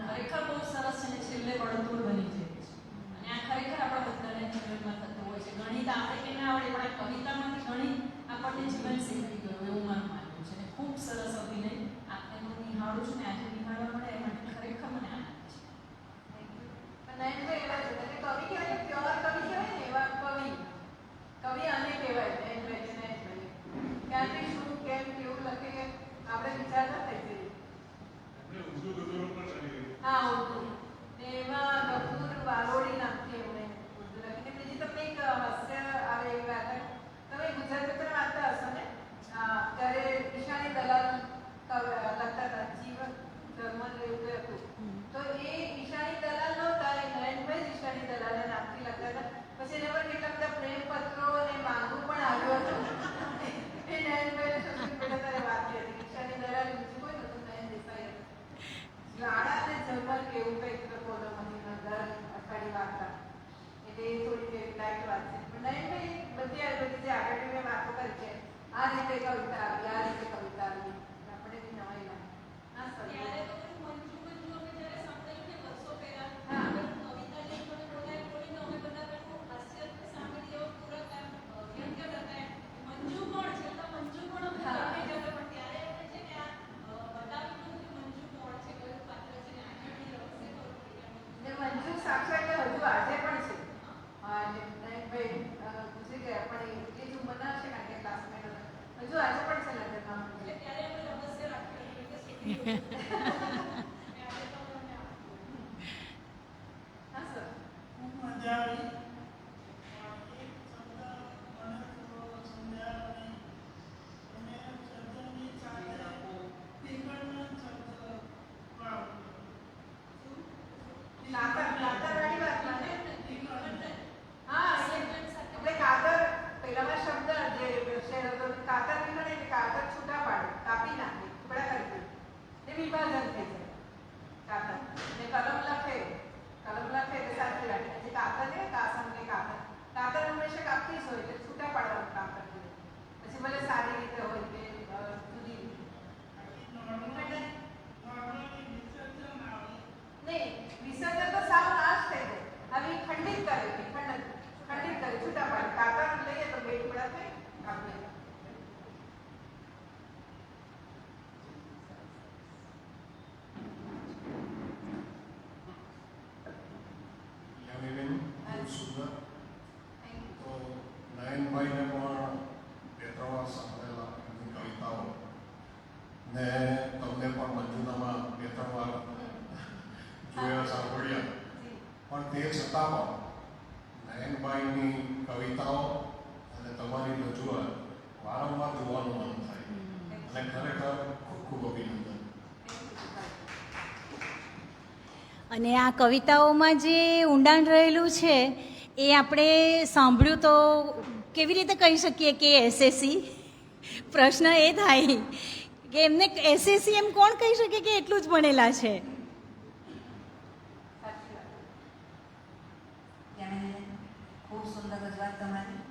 ખરેખર બહુ સરસ છે ને છેલ્લે વળતોડ બની જાય છે. અને આ ખરેખર આપણા બધાને જીવનમાં થતું હોય છે. ગણિત આપણે કે ના આવડે પણ આ કવિતામાંથી ગણિત આપણને જીવન શીખવી ગયું એવું મારું માનવું છે. અને ખૂબ સરસ અભિનય આપને હું નિહાળું છું ને આજે નિહાળવા મળે એ માટે ખરેખર મને આનંદ છે. નયનભાઈ એવા છે એટલે કવિ કહેવાય ને પ્યોર કવિ કહેવાય ને એવા કવિ કવિ આને કહેવાય. નયનભાઈ ક્યાંથી શું કેમ કેવું લખે કે આપણે વિચાર ન થઈ જઈએ. હા ઉર્દુ ને એમાં ગફુર વાલોડી નામથી એમણે ઉર્દુ લખી. બીજી તમને એક હાસ્ય આવે એવી વાત હોય. તમે ગુજરાતી પત્ર વાંચતા હશો ને? ત્યારે ઈશાની દલાલ લખતા હતા જીવન ધર્મ એવું કંઈ હતું. તો એ ઈશાની દલાલ નહોતા, એ નયનભાઈ ઈશાની દલાલના નામથી લખતા હતા. પછી એના પર કેટલા બધા પ્રેમ પત્રો અને માંગુ પણ આવ્યું હતું. એ નયનભાઈ શશી બેટા તારે વાંચી હતી. ઈશાની દલાલ બીજું કોઈ નહોતું, નયન દેસાઈ હતું. જ્વાળા અને ઝરમર કેવું કંઈક તો બોલો મને દર અઠવાડિયે વાર્તા. એટલે એ થોડી લાઈટ વાત છે. પણ નયનભાઈ બધી જે આગળ મેં વાતો કરી છે આ રીતે કવિતા આવી, આ રીતે કવિતા આવી, આપણે બી નવાઈ લાગે. હા સર. ત્યારે તો બધું મંજુ અમે જ્યારે સાંભળ્યું ને વર્ષો પહેલા હા. કવિતા જે મને બોલીને અમે બધા પેલું હાસ્ય સાંભળી એવો પૂરક એમ વ્યંગ્ય કરતા એમ મંજુ કોણ છે તો મંજુ કોણ અમે હા. જાણી જતો. પણ ત્યારે એમણે છે ને આ બતાવ્યું હતું કે મંજુ કોણ છે, કયું પાત્ર છે ને આગળની રહસ્ય ખરું પડી ને મંજુ સાક્ષાત હજુ આજે પણ છે. નયનભાઈ ગુજરી ગયા પણ એ જ ઉંમરના હશે કારણ કે ક્લાસમેટ હતા. હજુ આજે પણ છે લંડનમાં. એટલે ત્યારે અમે રહસ્ય રાખ્યું હતું કે સુધી ત્યારે તો અમને હા સર. ખૂબ મજા આવી. એક શબ્દ મને થોડો સમજાયો નહીં. અને શબ્દની સાથે ટીકણનો શબ્દ વાપર્યો. કાતરવાળી વાત મને હા એટલે કાતર પેલામાં શબ્દ જે શેર હતો કાતર નીકળે એટલે કાતર છૂટા પાડે, કાપી નાખે, ટુકડા કરી દે ને વિભાજન થઈ જાય કાતર. ને કલમ લખે એટલે સાચી રાખે. જે કાતર ને કાસમ કે કાતર હંમેશા કાપતી જ હોય એટલે છૂટા પાડવાનું કામ કરતી હોય. પછી ભલે સારી રીતે હોય કે જુદી રીતે. નહીં વિસર્જન તો સાવ નાશ થઈ જાય. હવે ખંડિત કરે છૂટા પાડે. કાતર લઈએ તો બે ટુકડા થઈ કાપી. યામીબેન ખૂબ સુંદર. તો નયનભાઈને પણ બે ત્રણ વાર સાંભળેલા એમની કવિતાઓ ને તમને પણ મંજુનામાં બે ત્રણ વાર જોયા સાંભળ્યા. પણ તે છતાં પણ નયનભાઈની કવિતાઓ અને તમારી રજૂઆત વારંવાર જોવાનું મન થાય અને ખરેખર ખૂબ ખૂબ અભિનંદન. અને આ કવિતાઓમાં જે ઊંડાણ રહેલું છે એ આપણે સાંભળ્યું તો કેવી રીતે કહી શકીએ કે એસએસસી? પ્રશ્ન એ થાય કે એમને એસએસસી એમ કોણ કહી શકે કે એટલું જ ભણેલા છે? ખૂબ સુંદર રજૂઆત તમારી.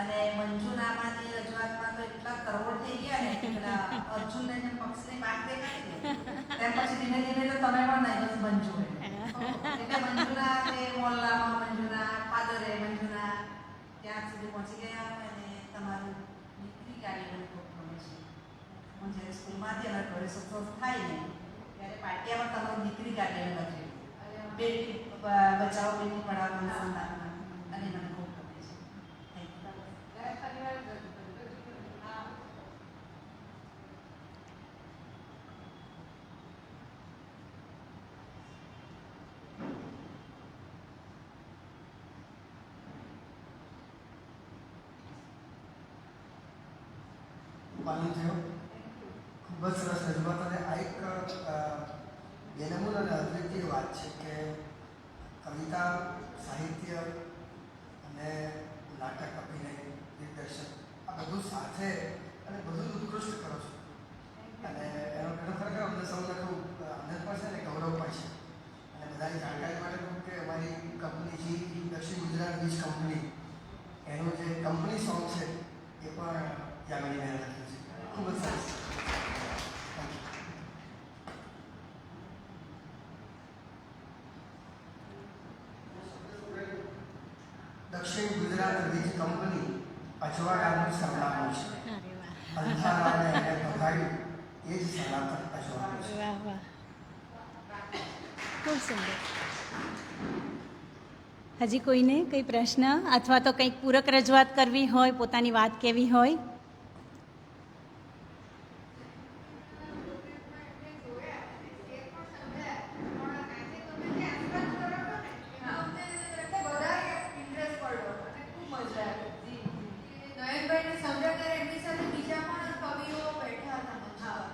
અને મંજુનામાની રજૂઆતમાં તો એટલા કરોડ થઈ ગયા ને કે પેલા અર્જુનને જેમ પક્ષને પાક દેખાડી ને તેમ પછી ધીમે ધીમે તો તમે પણ નહીં બસ મંજુ એટલે મંજુના તે મોહલ્લામાં મંજુના ફાધરે મંજુના ત્યાં સુધી પહોંચી ગયા અને તમારું દીકરી કાઢીને ખૂબ ગમે છે. હું જ્યારે સ્કૂલમાંથી અમારે ઘરે સત્સંગ થાય ને ત્યારે પાટિયામાં તમારું દીકરી કાઢીને લખ્યું બેટી બચાવો બેટી પઢાવો સંતાનમાં અને મને ખૂબ ગમે છે. આનંદ થયો. ખૂબ જ સરસ રજૂઆત. અને આ એક બેનમૂલ અને અદ્વિતીય વાત છે કે કવિતા, સાહિત્ય અને નાટક, અભિનય, દિગ્દર્શન આ બધું સાથે અને બધું ઉત્કૃષ્ટ કરો છો. અને એનો ખરેખર અમને સૌને ખૂબ આનંદ પણ છે અને ગૌરવ પણ છે. અને બધાની જાણકારી માટે કહું કે અમારી કંપની જી દક્ષિણ ગુજરાત વીજ કંપની એનું જે કંપની સોંગ છે એ પણ યામિનીબેન લખ્યું છે. ખૂબ જ સરસ. દક્ષિણ ગુજરાત વીજ કંપની અજવાળાનું સરનામું છે. અંધારાને એને ભગાડ્યું એ જ સનાતન અજવાળું છે. વાહ વાહ, ખૂબ સુંદર. હજી કોઈને કંઈ પ્રશ્ન અથવા તો કંઈક પૂરક રજૂઆત કરવી હોય, પોતાની વાત કહેવી હોય? નયનભાઈને સમજાવ્યા ત્યારે એમની સાથે બીજા પણ કવિઓ બેઠા હતા મંચમાં.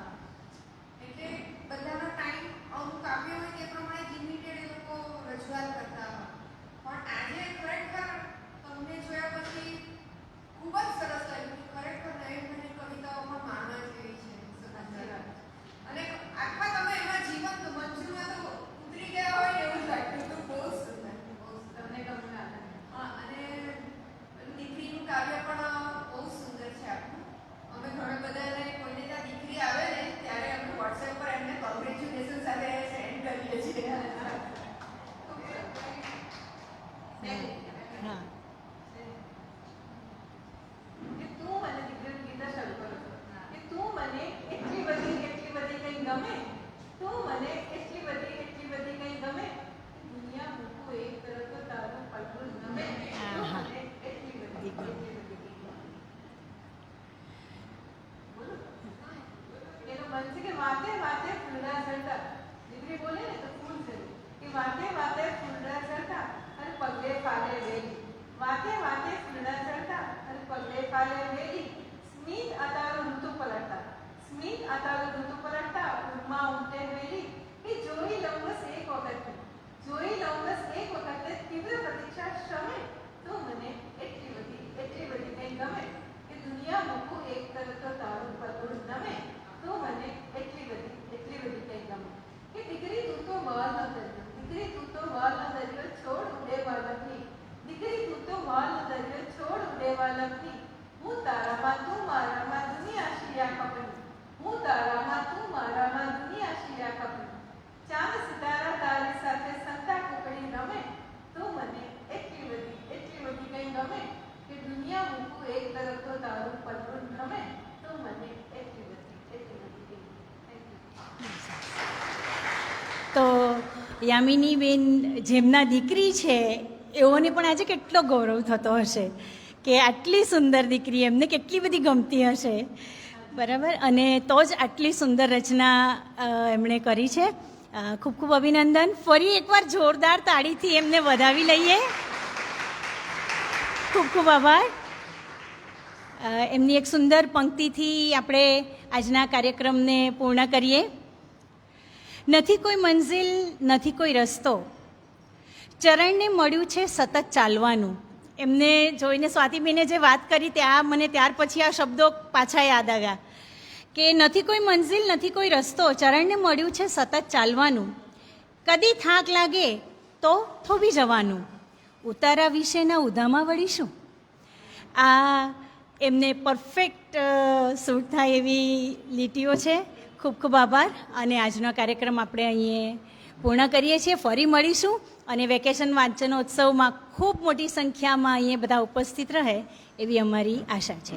એટલે બધાનો ટાઈમ અમુક આપ્યો હોય તે પ્રમાણે લિમિટેડ એ લોકો રજૂઆત કરતા હોય. પણ આજે ખરેખર તમને જોયા પછી ખૂબ જ સરસ લાગ્યું. ખરેખર નયનભાઈની કવિતાઓમાં માણવા જેવી છે. અને આખા તમે એમાં જીવંત મંચમાં તો ઉતરી ગયા હોય એવું જ લાગ્યું. તો બહુ સુંદર, તમને ગમ્યું. હા, અને દીકરીનું કાવ્ય પણ બહુ સુંદર છે આખું. અમે ઘણા બધાને કોઈને ત્યાં દીકરી આવે ને ત્યારે અમે વોટ્સએપ પર એમને કોંગ્રેચ્યુલેશન સાથે સેન્ડ કરીએ છીએ. હા, કે તું મને દીકરીનું ગીત શરૂ કરો કે તું મને એટલી બધી કંઈ ગમે, તું મને એટલી બધી કંઈ ગમે, દુનિયા મૂકું એક તરફ તો તારું પલડું ગમે, તું મને એટલી બધી કંઈ ગમે. બોલો એનો મન છે કે વાતે વાતે ફૂલડા ચડતા. દીકરી બોલે ને તો ફૂલ છે કે વાતે વાતે ફૂલડા ચડતા અને પગલે ફાલે વેલી, વાતે વાતે ફૂલડા ચડતા અને પગલે ફાલે વેલી, સ્મિત આતારો ઋતુ પલટતા, સ્મિત આતારો ઋતુ પલટતા, ઉર્મા ઉમટે વેલી, કે જોઈ લઉં બસ એક વખત, જોઈ લઉં બસ એક વખત, તીવ્ર પ્રતીક્ષા શ્રમે, તો મને એટલી બધી કંઈ ગમે, કે દુનિયા મૂકું એક તરફ તો તારું પલડું નમે, તો મને એટલી બધી કંઈ ગમે, કે દીકરી તું તો વાલનો દરિયો, દીકરી તું તો વાલનો દરિયો, છોડ ઉડે વાલકની, દીકરી તું તો વાલનો દરિયો, છોડ ઉડે વાલકની, હું તારામાં તું મારામાં દુનિયા શિયા ખપની, હું તારામાં તું મારામાં દુનિયા શિયા ખપની, ચાંદ સિતારા તારી સાથે સંતા કુકડી રમે, તો મને એટલી બધી કંઈ ગમે, કે દુનિયા મૂકું એક તરફ તો તારું પલડું ગમે, તો મને એટલી બધી કંઈ તો યામિનીબેન જેમના દીકરી છે એઓને પણ આજે કેટલો ગૌરવ થતો હશે કે આટલી સુંદર દીકરી એમને કેટલી બધી ગમતી હશે, બરાબર. અને તો જ આટલી સુંદર રચના એમણે કરી છે. ખૂબ ખૂબ અભિનંદન. ફરી એકવાર જોરદાર તાળીથી એમને વધાવી લઈએ. ખૂબ ખૂબ આભાર. એમની એક સુંદર પંક્તિથી આપણે આજના કાર્યક્રમને પૂર્ણ કરીએ. નથી કોઈ મંઝિલ, નથી કોઈ રસ્તો, ચરણને મળ્યું છે સતત ચાલવાનું. એમને જોઈને સ્વાતિબેને જે વાત કરી ત્યાં મને ત્યાર પછી આ શબ્દો પાછા યાદ આવ્યા કે નથી કોઈ મંઝિલ, નથી કોઈ રસ્તો, ચરણને મળ્યું છે સતત ચાલવાનું, કદી થાક લાગે તો થોભી જવાનું, ઉતારા વિશેના ઉધામાં વળીશું. આ એમને પરફેક્ટ સૂટ થાય એવી લીટીઓ છે. ખૂબ ખૂબ આભાર. અને આજનો કાર્યક્રમ આપણે અહીં પૂર્ણ કરીએ છીએ. ફરી મળીશું અને વેકેશન વાંચનોત્સવમાં ખૂબ મોટી સંખ્યામાં અહીંયા બધા ઉપસ્થિત રહે એવી અમારી આશા છે.